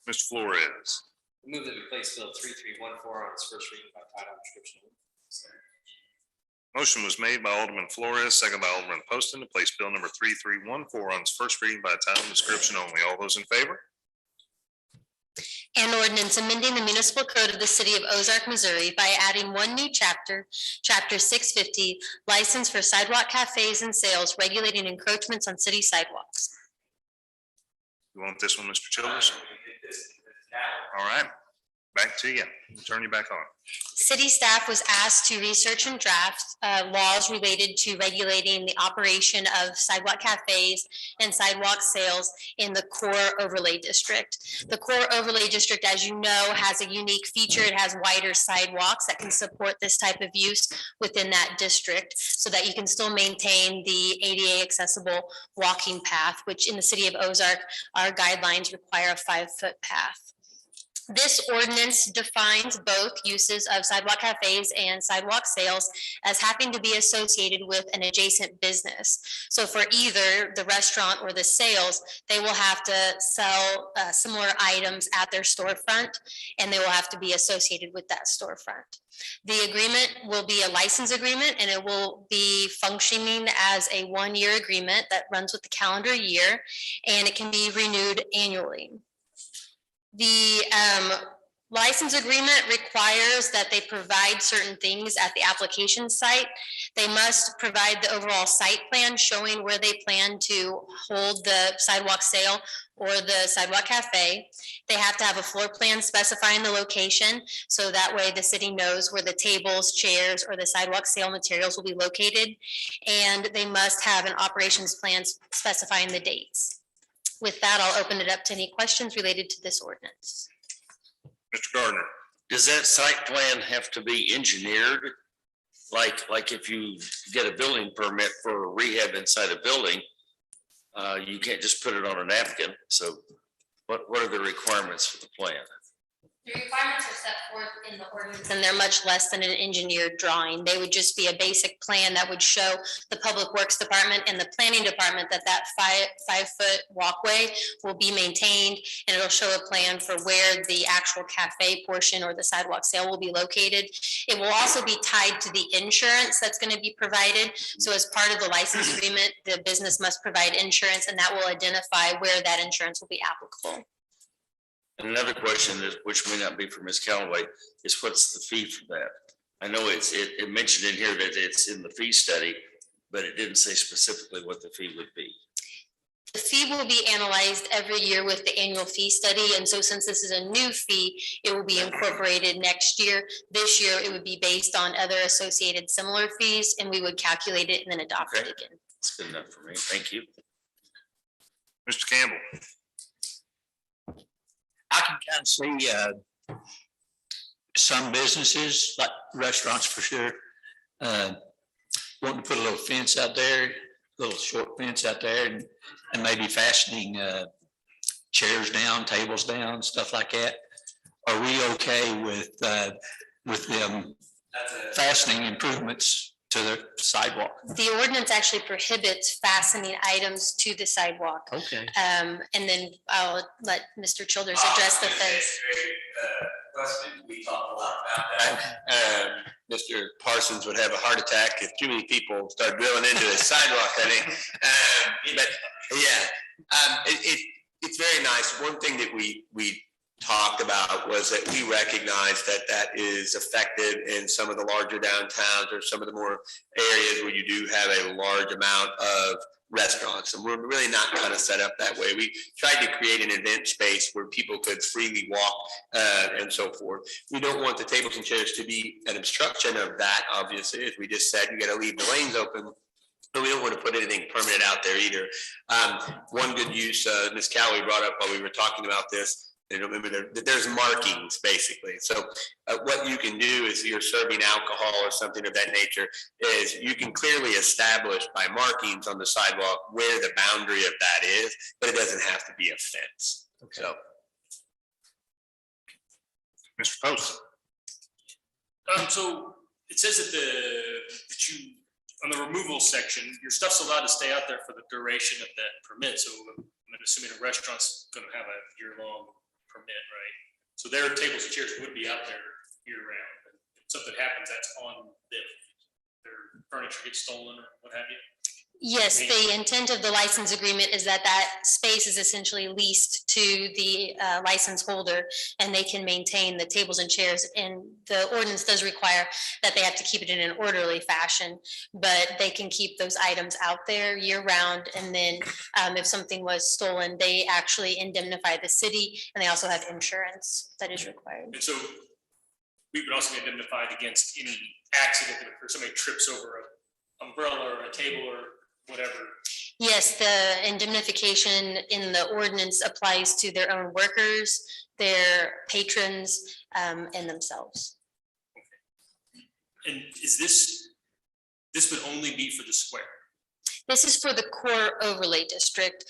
Mr. Flores. Move that we place bill 3314 on its first reading by title and description. Motion was made by Alderman Flores, second by Alderman Poston, to place bill number 3314 on its first reading by title and description only. All those in favor? An ordinance amending the municipal code of the city of Ozark, Missouri by adding one new chapter, chapter 650, license for sidewalk cafes and sales, regulating encroachments on city sidewalks. You want this one, Mr. Childers? All right, back to you. Turn you back on. City staff was asked to research and draft laws related to regulating the operation of sidewalk cafes and sidewalk sales in the core overlay district. The core overlay district, as you know, has a unique feature. It has wider sidewalks that can support this type of use within that district, so that you can still maintain the ADA accessible walking path, which in the city of Ozark, our guidelines require a 5-foot path. This ordinance defines both uses of sidewalk cafes and sidewalk sales as having to be associated with an adjacent business. So for either the restaurant or the sales, they will have to sell similar items at their storefront, and they will have to be associated with that storefront. The agreement will be a license agreement, and it will be functioning as a one-year agreement that runs with the calendar year, and it can be renewed annually. The license agreement requires that they provide certain things at the application site. They must provide the overall site plan showing where they plan to hold the sidewalk sale or the sidewalk cafe. They have to have a floor plan specifying the location, so that way the city knows where the tables, chairs, or the sidewalk sale materials will be located. And they must have an operations plan specifying the dates. With that, I'll open it up to any questions related to this ordinance. Mr. Gardner. Does that site plan have to be engineered? Like if you get a building permit for a rehab inside a building, you can't just put it on a napkin. So what are the requirements for the plan? The requirements are set forth in the ordinance, and they're much less than an engineered drawing. They would just be a basic plan that would show the Public Works Department and the Planning Department that that five-foot walkway will be maintained, and it'll show a plan for where the actual cafe portion or the sidewalk sale will be located. It will also be tied to the insurance that's going to be provided. So as part of the license agreement, the business must provide insurance, and that will identify where that insurance will be applicable. Another question is, which may not be for Ms. Callaway, is what's the fee for that? I know it mentioned in here that it's in the fee study, but it didn't say specifically what the fee would be. The fee will be analyzed every year with the annual fee study. And so since this is a new fee, it will be incorporated next year. This year, it would be based on other associated similar fees, and we would calculate it and then adopt it again. That's good enough for me. Thank you. Mr. Campbell. I can kind of see some businesses, like restaurants for sure, wanting to put a little fence out there, a little short fence out there, and maybe fastening chairs down, tables down, stuff like that. Are we okay with them fastening improvements to the sidewalk? The ordinance actually prohibits fastening items to the sidewalk. Okay. And then I'll let Mr. Childers address the fence. Question, we talked a lot about that. Mr. Parsons would have a heart attack if too many people start drilling into his sidewalk, I think. But yeah, it's very nice. One thing that we talked about was that we recognize that that is effective in some of the larger downtowns or some of the more areas where you do have a large amount of restaurants, and we're really not kind of set up that way. We tried to create an event space where people could freely walk and so forth. We don't want the tables and chairs to be an obstruction of that, obviously. As we just said, you got to leave the lanes open, but we don't want to put anything permanent out there either. One good use Ms. Callaway brought up while we were talking about this, there's markings basically. So what you can do is, you're serving alcohol or something of that nature, is you can clearly establish by markings on the sidewalk where the boundary of that is, but it doesn't have to be a fence. Okay. So, Mr. Post. So it says that you, on the removal section, your stuff's allowed to stay out there for the duration of that permit. So I'm assuming a restaurant's going to have a year-long permit, right? So their tables and chairs would be out there year-round. If something happens, that's on them. Their furniture gets stolen or what have you. Yes, the intent of the license agreement is that that space is essentially leased to the license holder, and they can maintain the tables and chairs. And the ordinance does require that they have to keep it in an orderly fashion, but they can keep those items out there year round. And then if something was stolen, they actually indemnify the city, and they also have insurance that is required. And so we would also be indemnified against any accident or somebody trips over an umbrella or a table or whatever. Yes, the indemnification in the ordinance applies to their own workers, their patrons, and themselves. And is this would only be for the square? This is for the core overlay district.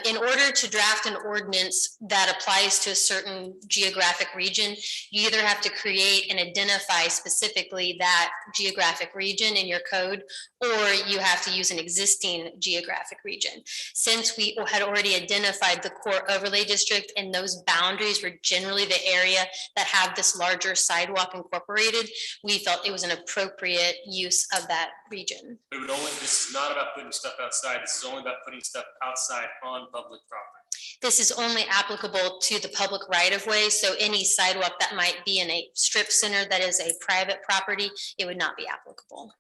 In order to draft an ordinance that applies to a certain geographic region, you either have to create and identify specifically that geographic region in your code, or you have to use an existing geographic region. Since we had already identified the core overlay district and those boundaries were generally the area that have this larger sidewalk incorporated, we felt it was an appropriate use of that region. But it would only, this is not about putting stuff outside. This is only about putting stuff outside on public property. This is only applicable to the public right of way. So any sidewalk that might be in a strip center that is a private property, it would not be applicable.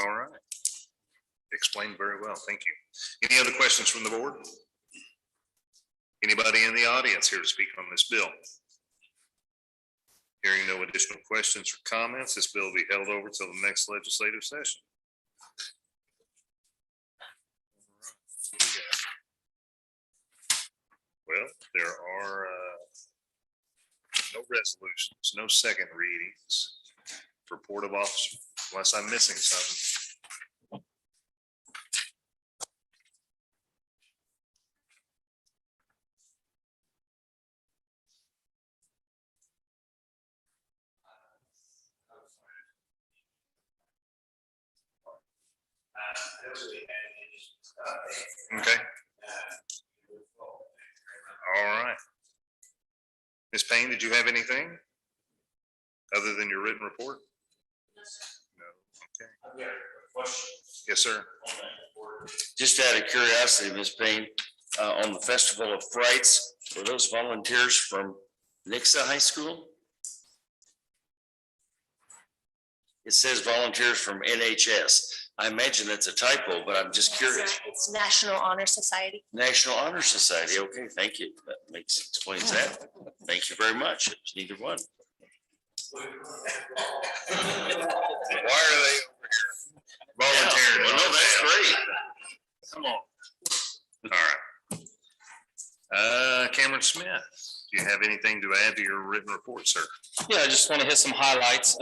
All right. Explained very well. Thank you. Any other questions from the board? Anybody in the audience here to speak on this bill? Hearing no additional questions or comments, this bill will be held over till the next legislative session. Well, there are no resolutions, no second readings. Report of officer, unless I'm missing something. Okay. All right. Ms. Payne, did you have anything other than your written report? No. Okay. I've got a question Yes, sir. on that report. Just out of curiosity, Ms. Payne, on the Festival of Frights, were those volunteers from Nixa High School? It says volunteers from NHS. I imagine that's a typo, but I'm just curious. It's National Honor Society. National Honor Society. Okay, thank you. That explains that. Thank you very much. It was neither one. Why are they over here volunteering? Well, no, that's great. Come on. All right. Cameron Smith, do you have anything to add to your written report, sir? Yeah, I just want to hit some highlights.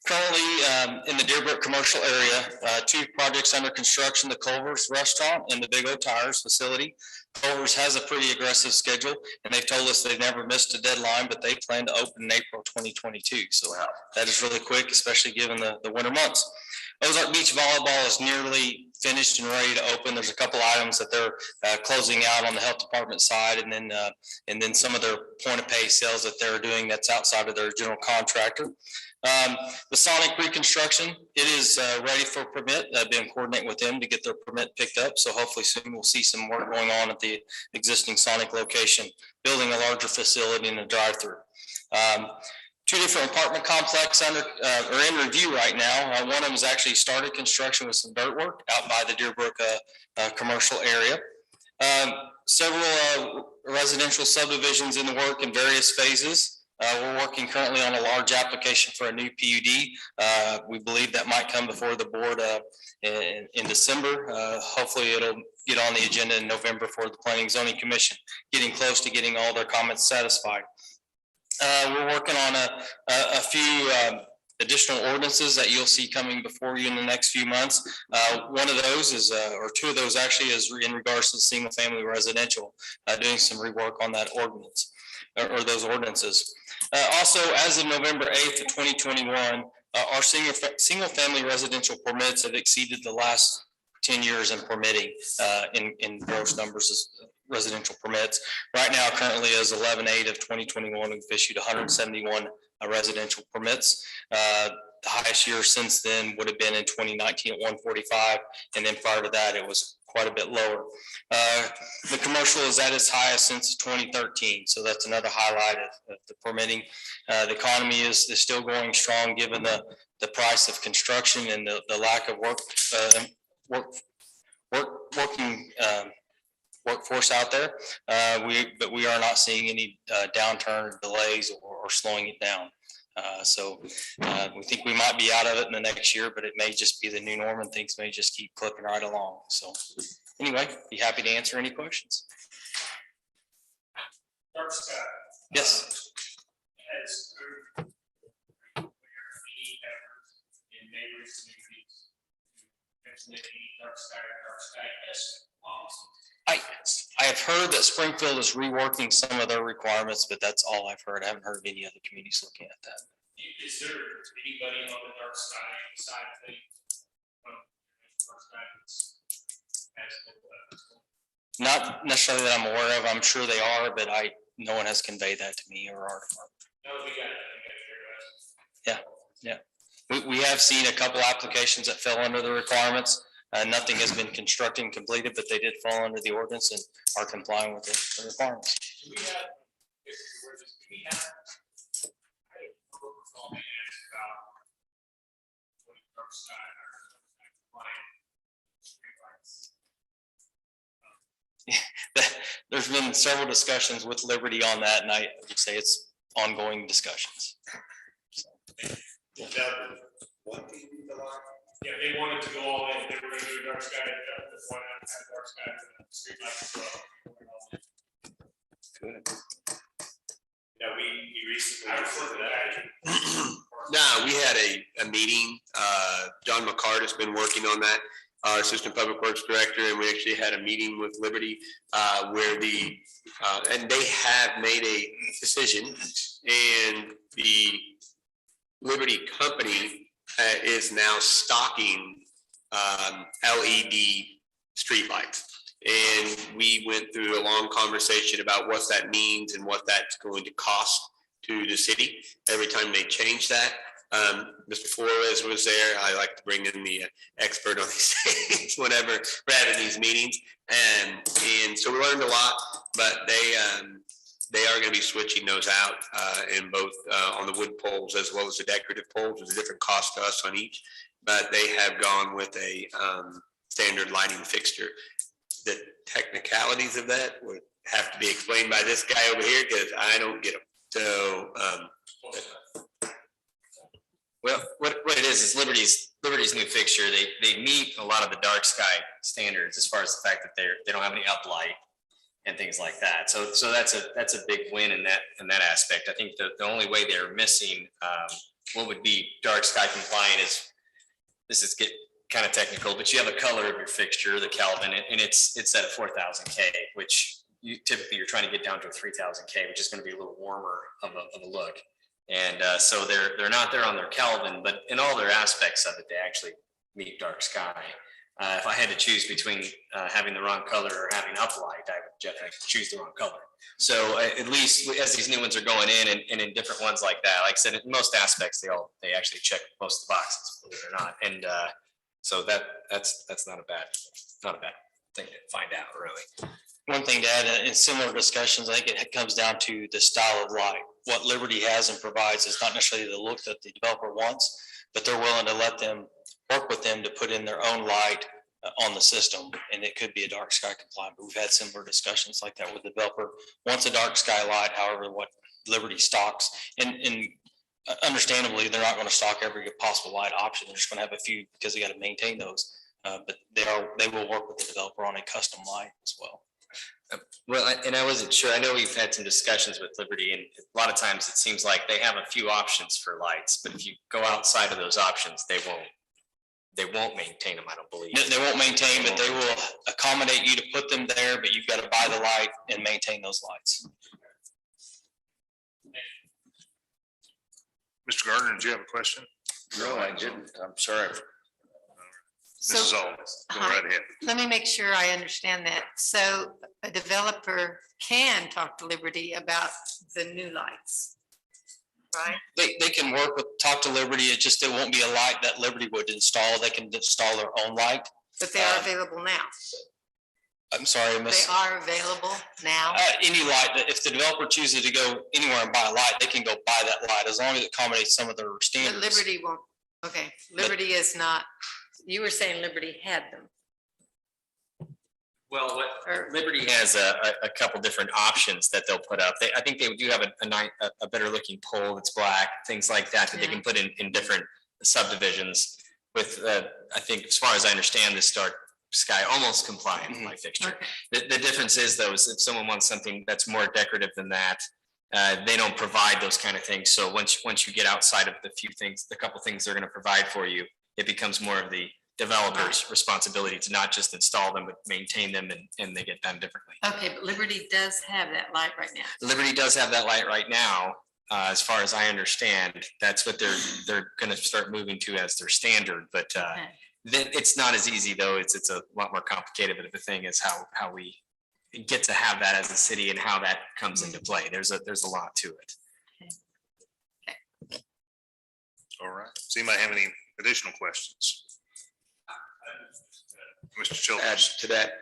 Currently, in the Deerbrook commercial area, two projects under construction, the Culver's Restaurant and the Big O Tires facility. Culver's has a pretty aggressive schedule, and they've told us they've never missed a deadline, but they plan to open in April 2022. So that is really quick, especially given the winter months. Ozark Beach Volleyball is nearly finished and ready to open. There's a couple items that they're closing out on the health department side, and then some of their point of pay sales that they're doing that's outside of their general contractor. The Sonic reconstruction, it is ready for permit. I've been coordinating with them to get their permit picked up. So hopefully soon we'll see some work going on at the existing Sonic location, building a larger facility and a drive-through. Two different apartment complexes are in review right now. One of them has actually started construction with some dirt work out by the Deerbrook commercial area. Several residential subdivisions in the work in various phases. We're working currently on a large application for a new PUD. We believe that might come before the board in December. Hopefully it'll get on the agenda in November for the Planning and Zoning Commission, getting close to getting all their comments satisfied. We're working on a few additional ordinances that you'll see coming before you in the next few months. One of those is, or two of those actually, is in regards to the single family residential, doing some rework on that ordinance or those ordinances. Also, as of November 8th of 2021, our single family residential permits have exceeded the last 10 years in permitting in gross numbers of residential permits. Right now, currently as 11/8 of 2021, we've issued 171 residential permits. The highest year since then would have been in 2019 at 145. And then prior to that, it was quite a bit lower. The commercial is at its highest since 2013. So that's another highlight of the permitting. The economy is still going strong given the price of construction and the lack of workforce out there. But we are not seeing any downturn or delays or slowing it down. So we think we might be out of it in the next year, but it may just be the new norm and things may just keep clipping right along. So anyway, be happy to answer any questions. Dark sky. Yes. As I have heard that Springfield is reworking some of their requirements, but that's all I've heard. I haven't heard of any other communities looking at that. Is there anybody on the dark sky side of things? Not necessarily that I'm aware of. I'm sure they are, but no one has conveyed that to me or our department. Yeah. We have seen a couple applications that fell under the requirements. Nothing has been constructed and completed, but they did fall under the ordinance and are complying with the requirements. There's been several discussions with Liberty on that, and I would say it's ongoing discussions. Yeah, they wanted to go all in, they were gonna do a dark sky, one dark sky, street lights. Good. Yeah, we recently. No, we had a meeting, John McCart has been working on that, our Assistant Public Works Director, and we actually had a meeting with Liberty, where and they have made a decision, and the Liberty company is now stocking LED streetlights. And we went through a long conversation about what that means and what that's going to cost to the city every time they change that. Mr. Flores was there. I like to bring in the expert on these things whenever we're having these meetings. And so we learned a lot, but they are going to be switching those out in both on the wood poles as well as the decorative poles. There's a different cost to us on each, but they have gone with a standard lighting fixture. The technicalities of that would have to be explained by this guy over here because I don't get them. So, well, what it is Liberty's new fixture. They meet a lot of the dark sky standards as far as the fact that they don't have any uplight and things like that. So that's a big win in that aspect. I think the only way they're missing what would be dark sky compliant is, this is get kind of technical, but you have a color of your fixture, the Kelvin, and it's set at 4,000 K, which you're trying to get down to a 3,000 K, which is going to be a little warmer of a look. And so they're not there on their Kelvin, but in all their aspects of it, they actually meet dark sky. If I had to choose between having the wrong color or having uplight, I would definitely choose the wrong color. So at least as these new ones are going in and in different ones like that, like I said, in most aspects, they actually check most of the boxes, believe it or not. And so that's not a bad thing to find out, really. One thing to add, in similar discussions, I think it comes down to the style of light. What Liberty has and provides is not necessarily the look that the developer wants, but they're willing to let them work with them to put in their own light on the system, and it could be a dark sky compliant. But we've had similar discussions like that with the developer wants a dark sky light. However, what Liberty stocks, and understandably, they're not going to stock every possible light option. They're just going to have a few because they got to maintain those. But they will work with the developer on a custom light as well. Well, I wasn't sure. I know we've had some discussions with Liberty, and a lot of times it seems like they have a few options for lights, but if you go outside of those options, they won't maintain them, I don't believe. They won't maintain, but they will accommodate you to put them there, but you've got to buy the light and maintain those lights. Mr. Gardner, did you have a question? No, I didn't. I'm sorry. Mrs. Alderman, go right ahead. Let me make sure I understand that. So a developer can talk to Liberty about the new lights, right? They can talk to Liberty. It won't be a light that Liberty would install. They can install their own light. But they are available now. I'm sorry, They are available now. Any light that if the developer chooses to go anywhere and buy a light, they can go buy that light as long as it accommodates some of their But standards. Liberty won't, okay, Liberty is not, you were saying Liberty had them. Well, Liberty has a couple different options that they'll put up. I think they do have a better looking pole that's black, things like that they can put in different subdivisions with, I think, as far as I understand, this dark sky almost compliant light fixture. Okay. The difference is though, is if someone wants something that's more decorative than that, they don't provide those kind of things. So once you get outside of the couple things they're going to provide for you, it becomes more of the developer's responsibility to not just install them, but maintain them and they get done differently. Okay, but Liberty does have that light right now. Liberty does have that light right now. As far as I understand, that's what they're gonna start moving to as their standard, but Okay. then it's not as easy though. It's a lot more complicated, but the thing is how we get to have that as a city and how that comes into play. There's a lot to it. All right. Does anybody have any additional questions? Mr. Add Childers. to that,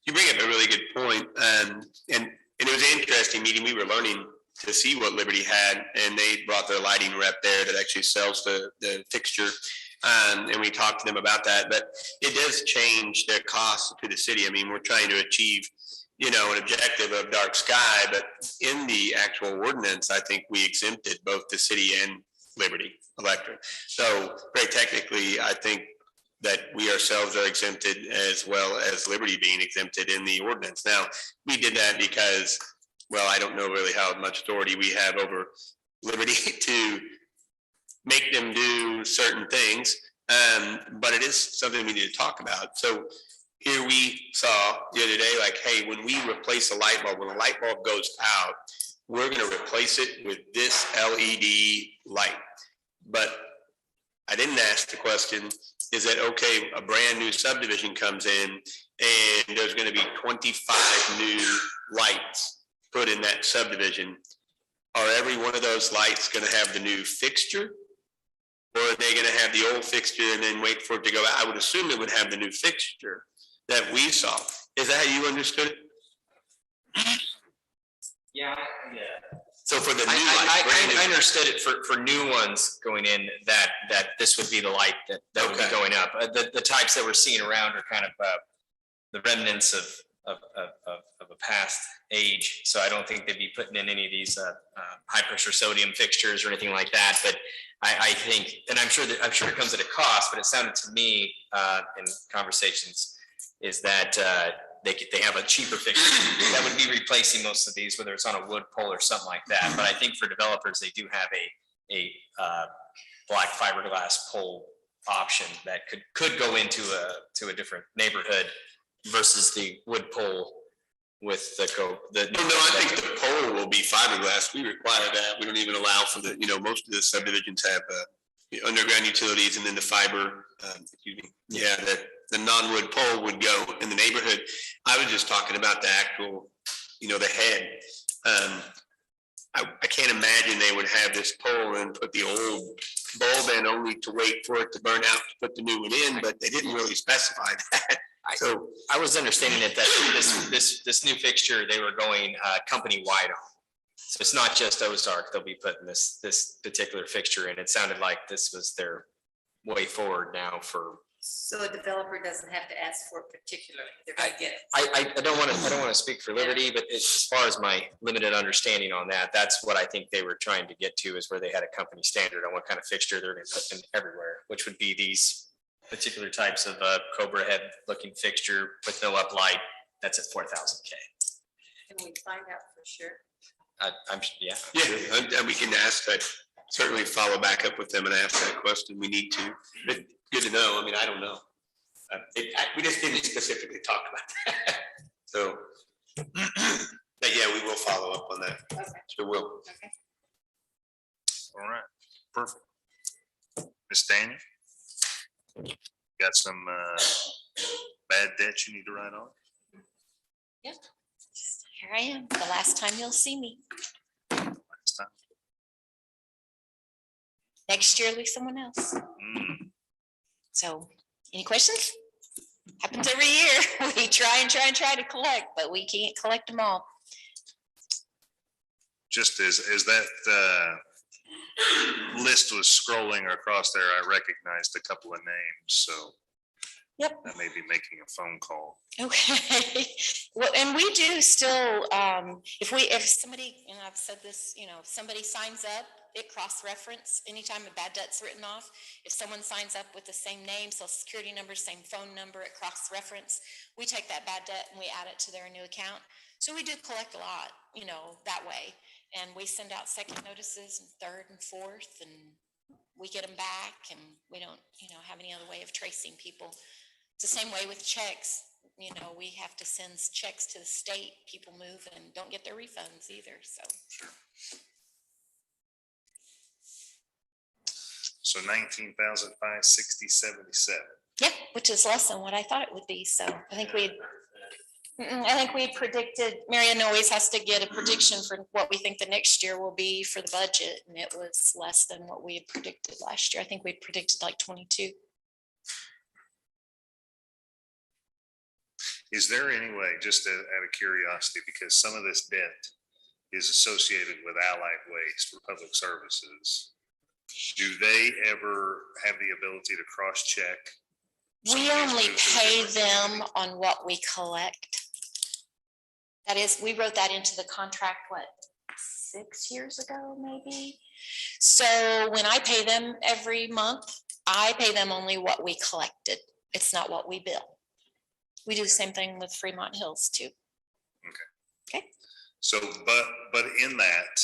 you bring up a really good point, and it was an interesting meeting. We were learning to see what Liberty had, and they brought their lighting rep there that actually sells the fixture. And we talked to them about that, but it does change their cost to the city. I mean, we're trying to achieve, an objective of dark sky, but in the actual ordinance, I think we exempted both the city and Liberty Electric. So very technically, I think that we ourselves are exempted as well as Liberty being exempted in the ordinance. Now, we did that because, well, I don't know really how much authority we have over Liberty to make them do certain things, but it is something we need to talk about. So here we saw the other day, like, hey, when we replace a light bulb, when a light bulb goes out, we're going to replace it with this LED light. But I didn't ask the question, is that okay, a brand new subdivision comes in and there's going to be 25 new lights put in that subdivision. Are every one of those lights going to have the new fixture? Or are they going to have the old fixture and then wait for it to go out? I would assume it would have the new fixture that we saw. Is that how you understood it? Yeah. So for the new light, I understood it for new ones going in, that this would be the light that would be Okay. going up. The types that we're seeing around are kind of the remnants of a past age. So I don't think they'd be putting in any of these high pressure sodium fixtures or anything like that. But I think, and I'm sure it comes at a cost, but it sounded to me in conversations is that they have a cheaper fixture that would be replacing most of these, whether it's on a wood pole or something like that. But I think for developers, they do have a black fiberglass pole option that could go into a different neighborhood versus the wood pole with the. No, I think the pole will be fiberglass. We require that. We don't even allow for the, most of the subdivisions have underground utilities and then the fiber, the non-wood pole would go in the neighborhood. I was just talking about the actual, the head. I can't imagine they would have this pole and put the old bulb in only to wait for it to burn out to put the new one in, but they didn't really specify that. So I was understanding it that this new fixture, they were going company wide on. So it's not just Ozark, they'll be putting this particular fixture in. It sounded like this was their way forward now for. So a developer doesn't have to ask for it particularly, they're gonna get it. I don't want to speak for Liberty, but as far as my limited understanding on that, that's what I think they were trying to get to, is where they had a company standard on what kind of fixture they're going to put in everywhere, which would be these particular types of Cobra head looking fixture with no uplight. That's at 4,000 K. Can we find out for sure? yeah, and we can ask that, certainly follow back up with them and ask that question. We need to, but good to know. I mean, I don't know. We just didn't specifically talk about that. So, but yeah, we will follow up on that. Okay. Sure will. Okay. All right, perfect. Ms. Daniel? Got some bad debts you need to write on? Yep. Here I am, the last time you'll see me. Last time. Next year, it'll be someone else. So, any questions? Happens every year. We try to collect, but we can't collect them all. Just as that list was scrolling across there, I recognized a couple of names, so. Yep. I may be making a phone call. Okay. Well, and we do still, if somebody, and I've said this, if somebody signs up, it cross-reference anytime a bad debt's written off. If someone signs up with the same name, social security number, same phone number, it cross-reference. We take that bad debt and we add it to their new account. So we do collect a lot, that way. And we send out second notices and third and fourth, and we get them back and we don't, have any other way of tracing people. It's the same way with checks. We have to send checks to the state. People move and don't get their refunds either, so. Sure. So 19,560.77. Yep, which is less than what I thought it would be, so I think we predicted, Marion always has to get a prediction for what we think the next year will be for the budget, and it was less than what we had predicted last year. I think we predicted like 22. Is there any way, just out of curiosity, because some of this debt is associated with Allied Waste or Public Services, do they ever have the ability to cross-check? We only pay them on what we collect. That is, we wrote that into the contract, 6 years ago, maybe? So when I pay them every month, I pay them only what we collected. It's not what we bill. We do the same thing with Fremont Hills too. Okay. So, but in that,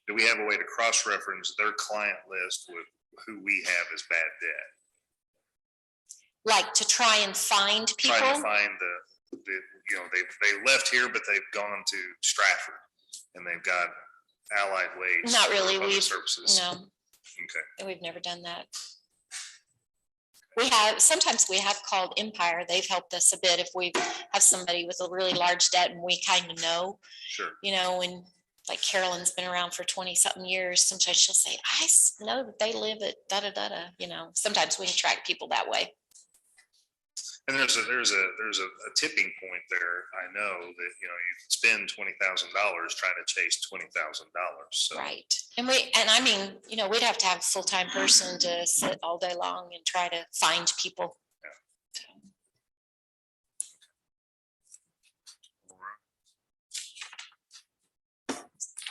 do we have a way to cross-reference their client list with who we have as bad debt? Like to try and find people? Trying to find they left here, but they've gone to Stratford and they've got Allied Waste. Not really. Public Services. No, Okay. we've never done that. Sometimes we have called Empire. They've helped us a bit if we have somebody with a really large debt and we kind of know. Sure. When like Carolyn's been around for 20-something years, sometimes she'll say, I know that they live at da-da-da-da, sometimes we can track people that way. And there's a tipping point there. I know that, you spend $20,000 trying to chase $20,000. So. Right. And I mean, we'd have to have a full-time person to sit all day long and try to find people.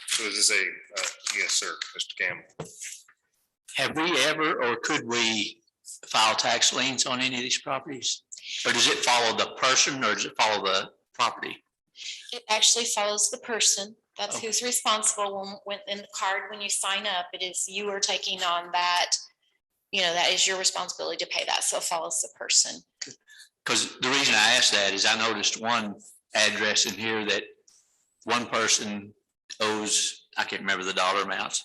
So is this yes, sir, Mr. Campbell? Have we ever, or could we file tax liens on any of these properties? Or does it follow the person or does it follow the property? It actually follows the person. That's Okay. who's responsible when in the card, when you sign up, it is you are taking on that, that is your responsibility to pay that. So it follows the person. Because the reason I asked that is I noticed one address in here that one person owes, I can't remember the dollar amounts.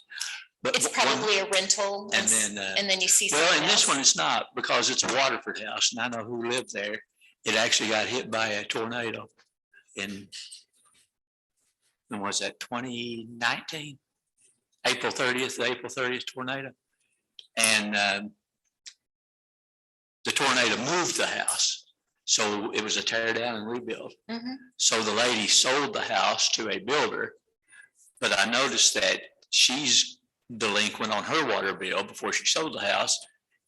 But It's probably a rental. and then you see. well, something in this else. one, it's not because it's a Waterford house and I know who lived there. It actually got hit by a tornado in, when was that, 2019? April 30th tornado. And the tornado moved the house. So it was a tear down and rebuild. Mhm. So the lady sold the house to a builder, but I noticed that she's delinquent on her water bill before she sold the house.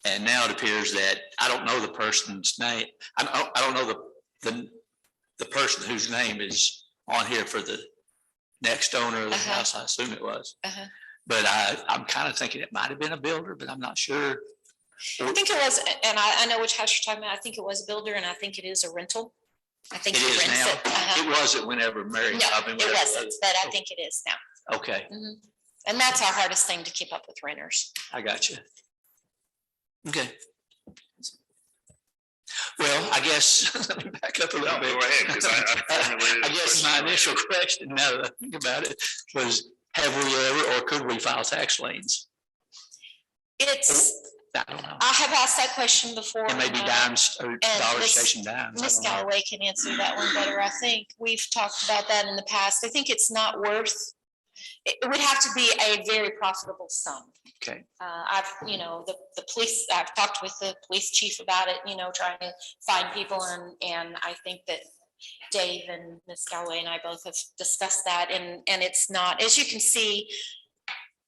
And now it appears that I don't know the person's name. I don't know the person whose name is on here for the next owner of the house. I assume it was. But I'm kind of thinking it might have been a builder, but I'm not sure. I think it was, and I know which house you're talking about. I think it was a builder and I think it is a rental. I think It he is rents now. it. It wasn't whenever Mary. No, I mean, it whatever wasn't, was. but I think it is now. Okay, And that's our hardest thing to keep up with renters. I got you. Okay. Well, I guess, let me back up a little No, bit. go ahead, 'cause I formulated I a guess question my earlier. initial question, now that I think about it, was have we ever, or could we file tax liens? I don't know. I have asked that question before. It may be dimes or dollar Miss- station dimes. I Ms. don't know. Galloway can answer that one better. I think we've talked about that in the past. I think it's not worth, it would have to be a very profitable sum. Okay. The police, I've talked with the police chief about it, trying to find people and I think that Dave and Ms. Galloway and I both have discussed that and it's not, as you can see,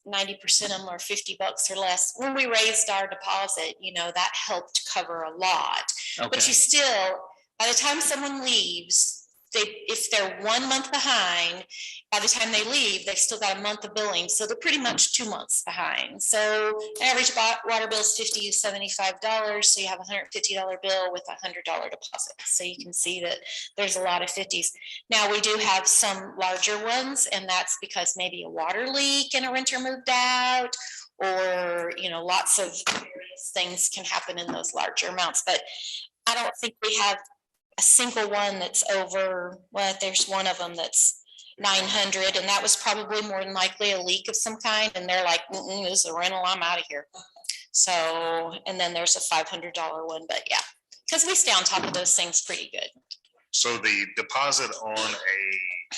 90% of them are $50 or less. When we raised our deposit, that helped cover a lot. But Okay. you still, by the time someone leaves, if they're 1 month behind, by the time they leave, they've still got a month of billing. So they're pretty much 2 months behind. So average water bill is $50 to $75. So you have a $150 bill with a $100 deposit. So you can see that there's a lot of 50s. Now we do have some larger ones, and that's because maybe a water leak and a renter moved out, or, lots of things can happen in those larger amounts, but I don't think we have a single one that's over, well, there's one of them that's 900, and that was probably more than likely a leak of some kind, and they're like, this is a rental, I'm out of here. So, and then there's a $500 one, but yeah, because we stay on top of those things pretty good. So the deposit on a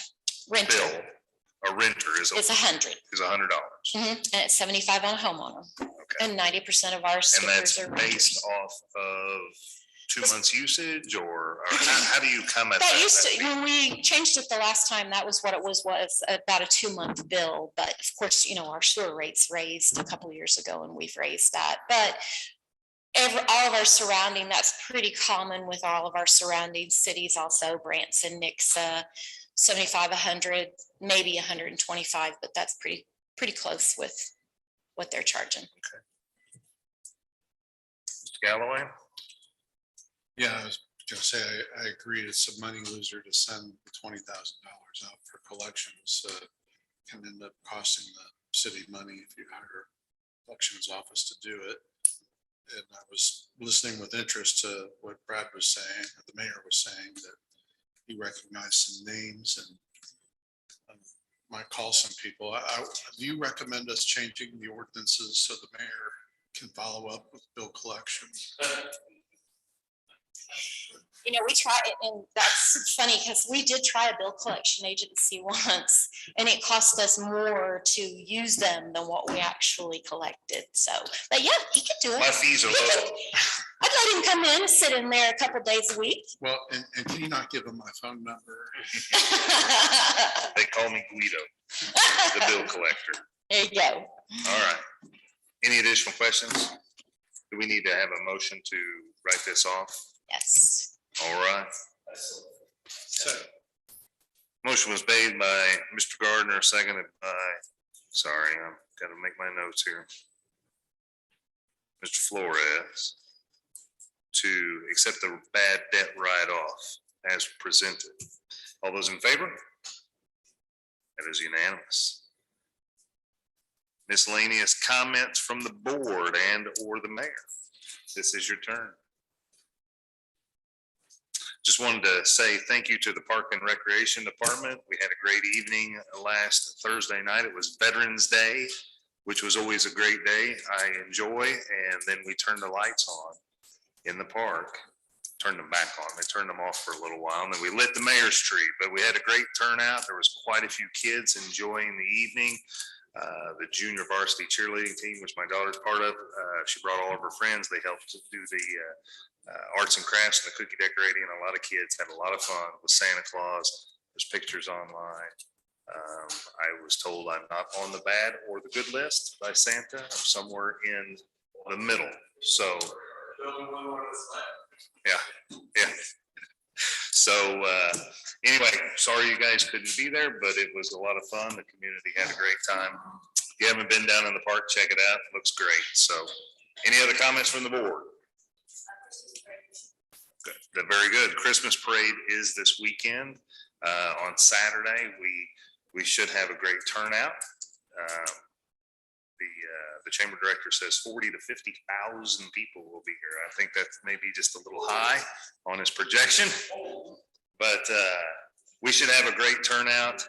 Renter bill, a renter is is $100, $100. and it's 75 on a homeowner, and 90% of our And stickers that's are based renters. off of 2 months usage, or how do you come at That that? used to, when we changed it the last time, that was what it was about a 2-month bill. But of course, our sewer rates raised a couple of years ago, and we've raised that. But all of our surrounding, that's pretty common with all of our surrounding cities also, Branson, Nixa, 75, 100, maybe 125, but that's pretty close with what they're charging. Mr. Galloway? Yeah, I was gonna say, I agree, it's a money loser to send $20,000 out for collections. Can end up costing the city money if you hire a collections office to do it. And I was listening with interest to what Brad was saying, or the mayor was saying, that he recognized some names and might call some people. Do you recommend us changing the ordinances so the mayor can follow up with bill collection? We try it, and that's funny because we did try a bill collection agency once, and it cost us more to use them than what we actually collected. So, but yeah, he could do it. My fees are low. I'd let him come in, sit in there a couple days a week. Well, and can you not give him my phone number? They call me Guido, the bill collector. There you go. All right. Any additional questions? Do we need to have a motion to write this off? Yes. All right. Motion was made by Mr. Gardner, seconded by, sorry, I've got to make my notes here. Mr. Flores, to accept the bad debt write-off as presented. All those in favor? That is unanimous. Miscellaneous comments from the board and or the mayor. This is your turn. Just wanted to say thank you to the Park and Recreation Department. We had a great evening last Thursday night. It was Veterans Day, which was always a great day. I enjoy, and then we turned the lights on in the park, turned them back on. They turned them off for a little while, and then we lit the mayor's tree, but we had a great turnout. There was quite a few kids enjoying the evening. The junior varsity cheerleading team, which my daughter's part of, she brought all of her friends. They helped to do the arts and crafts and the cookie decorating, and a lot of kids had a lot of fun with Santa Claus. There's pictures online. I was told I'm not on the bad or the good list by Santa. I'm somewhere in the middle. So, yeah. So anyway, sorry you guys couldn't be there, but it was a lot of fun. The community had a great time. If you haven't been down in the park, check it out. It looks great. So any other comments from the board? Good. Very good. Christmas parade is this weekend. On Saturday, we should have a great turnout. The chamber director says 40 to 50,000 people will be here. I think that's maybe just a little high on his projection, but we should have a great turnout.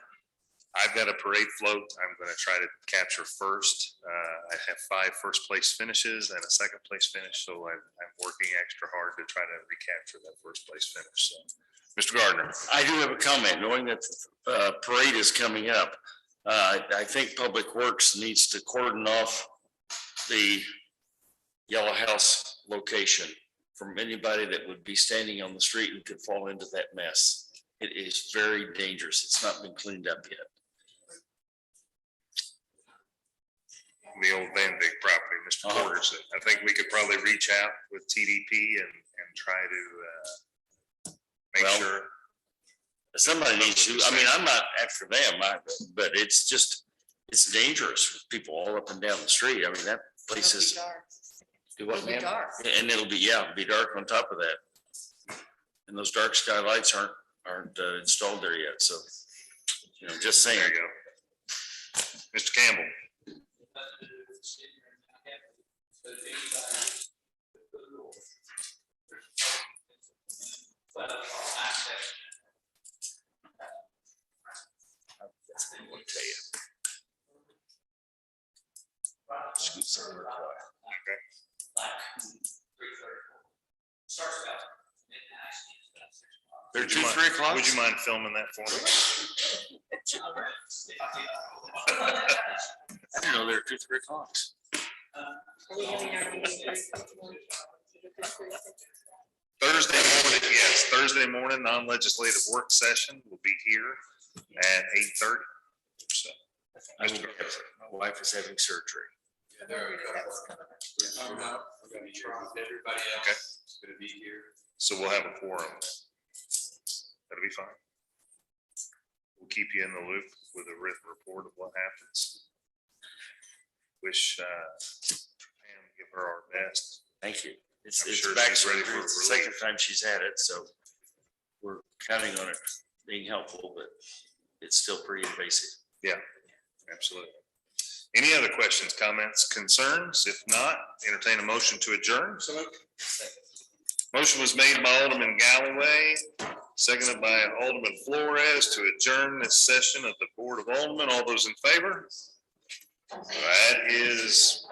I've got a parade float I'm going to try to capture first. I have 5 first place finishes and a second place finish, so I'm working extra hard to try to recapture that first place finish. So, Mr. Gardner. I do have a comment, knowing that the parade is coming up. I think Public Works needs to cordon off the Yellow House location from anybody that would be standing on the street and could fall into that mess. It is very dangerous. It's not been cleaned up yet. The old Van Dyke property, Mr. Porter said. I think we could probably reach out with TDP and try to make sure. Somebody needs to, I mean, I'm not after them, but it's dangerous for people all up and down the street. I mean, that place is. Do what, ma'am? And it'll be dark on top of that. And those dark sky lights aren't installed there yet, so, just saying. There you go. Mr. Campbell. They're Would you 2, mind- 3 o'clock? Would you mind filming that for me? I didn't know they were 2, 3 o'clocks. Thursday morning, yes, Thursday morning, non-legislative work session will be here at 8:30. So, I mean, my wife is having surgery. Everybody else is gonna be here. so we'll have a quorum. That'll be fine. We'll keep you in the loop with a written report of what happens. Wish Pam, give her our best. Thank you. I'm It's sure back she's ready surgery. for It's the second relief. time she's had it, so we're counting on it being helpful, but it's still pretty invasive. Absolutely. Any other questions, comments, concerns? If not, entertain a motion to adjourn. Motion was made by Alderman Galloway, seconded by Alderman Flores to adjourn this session of the Board of Aldermen. All those in favor? That is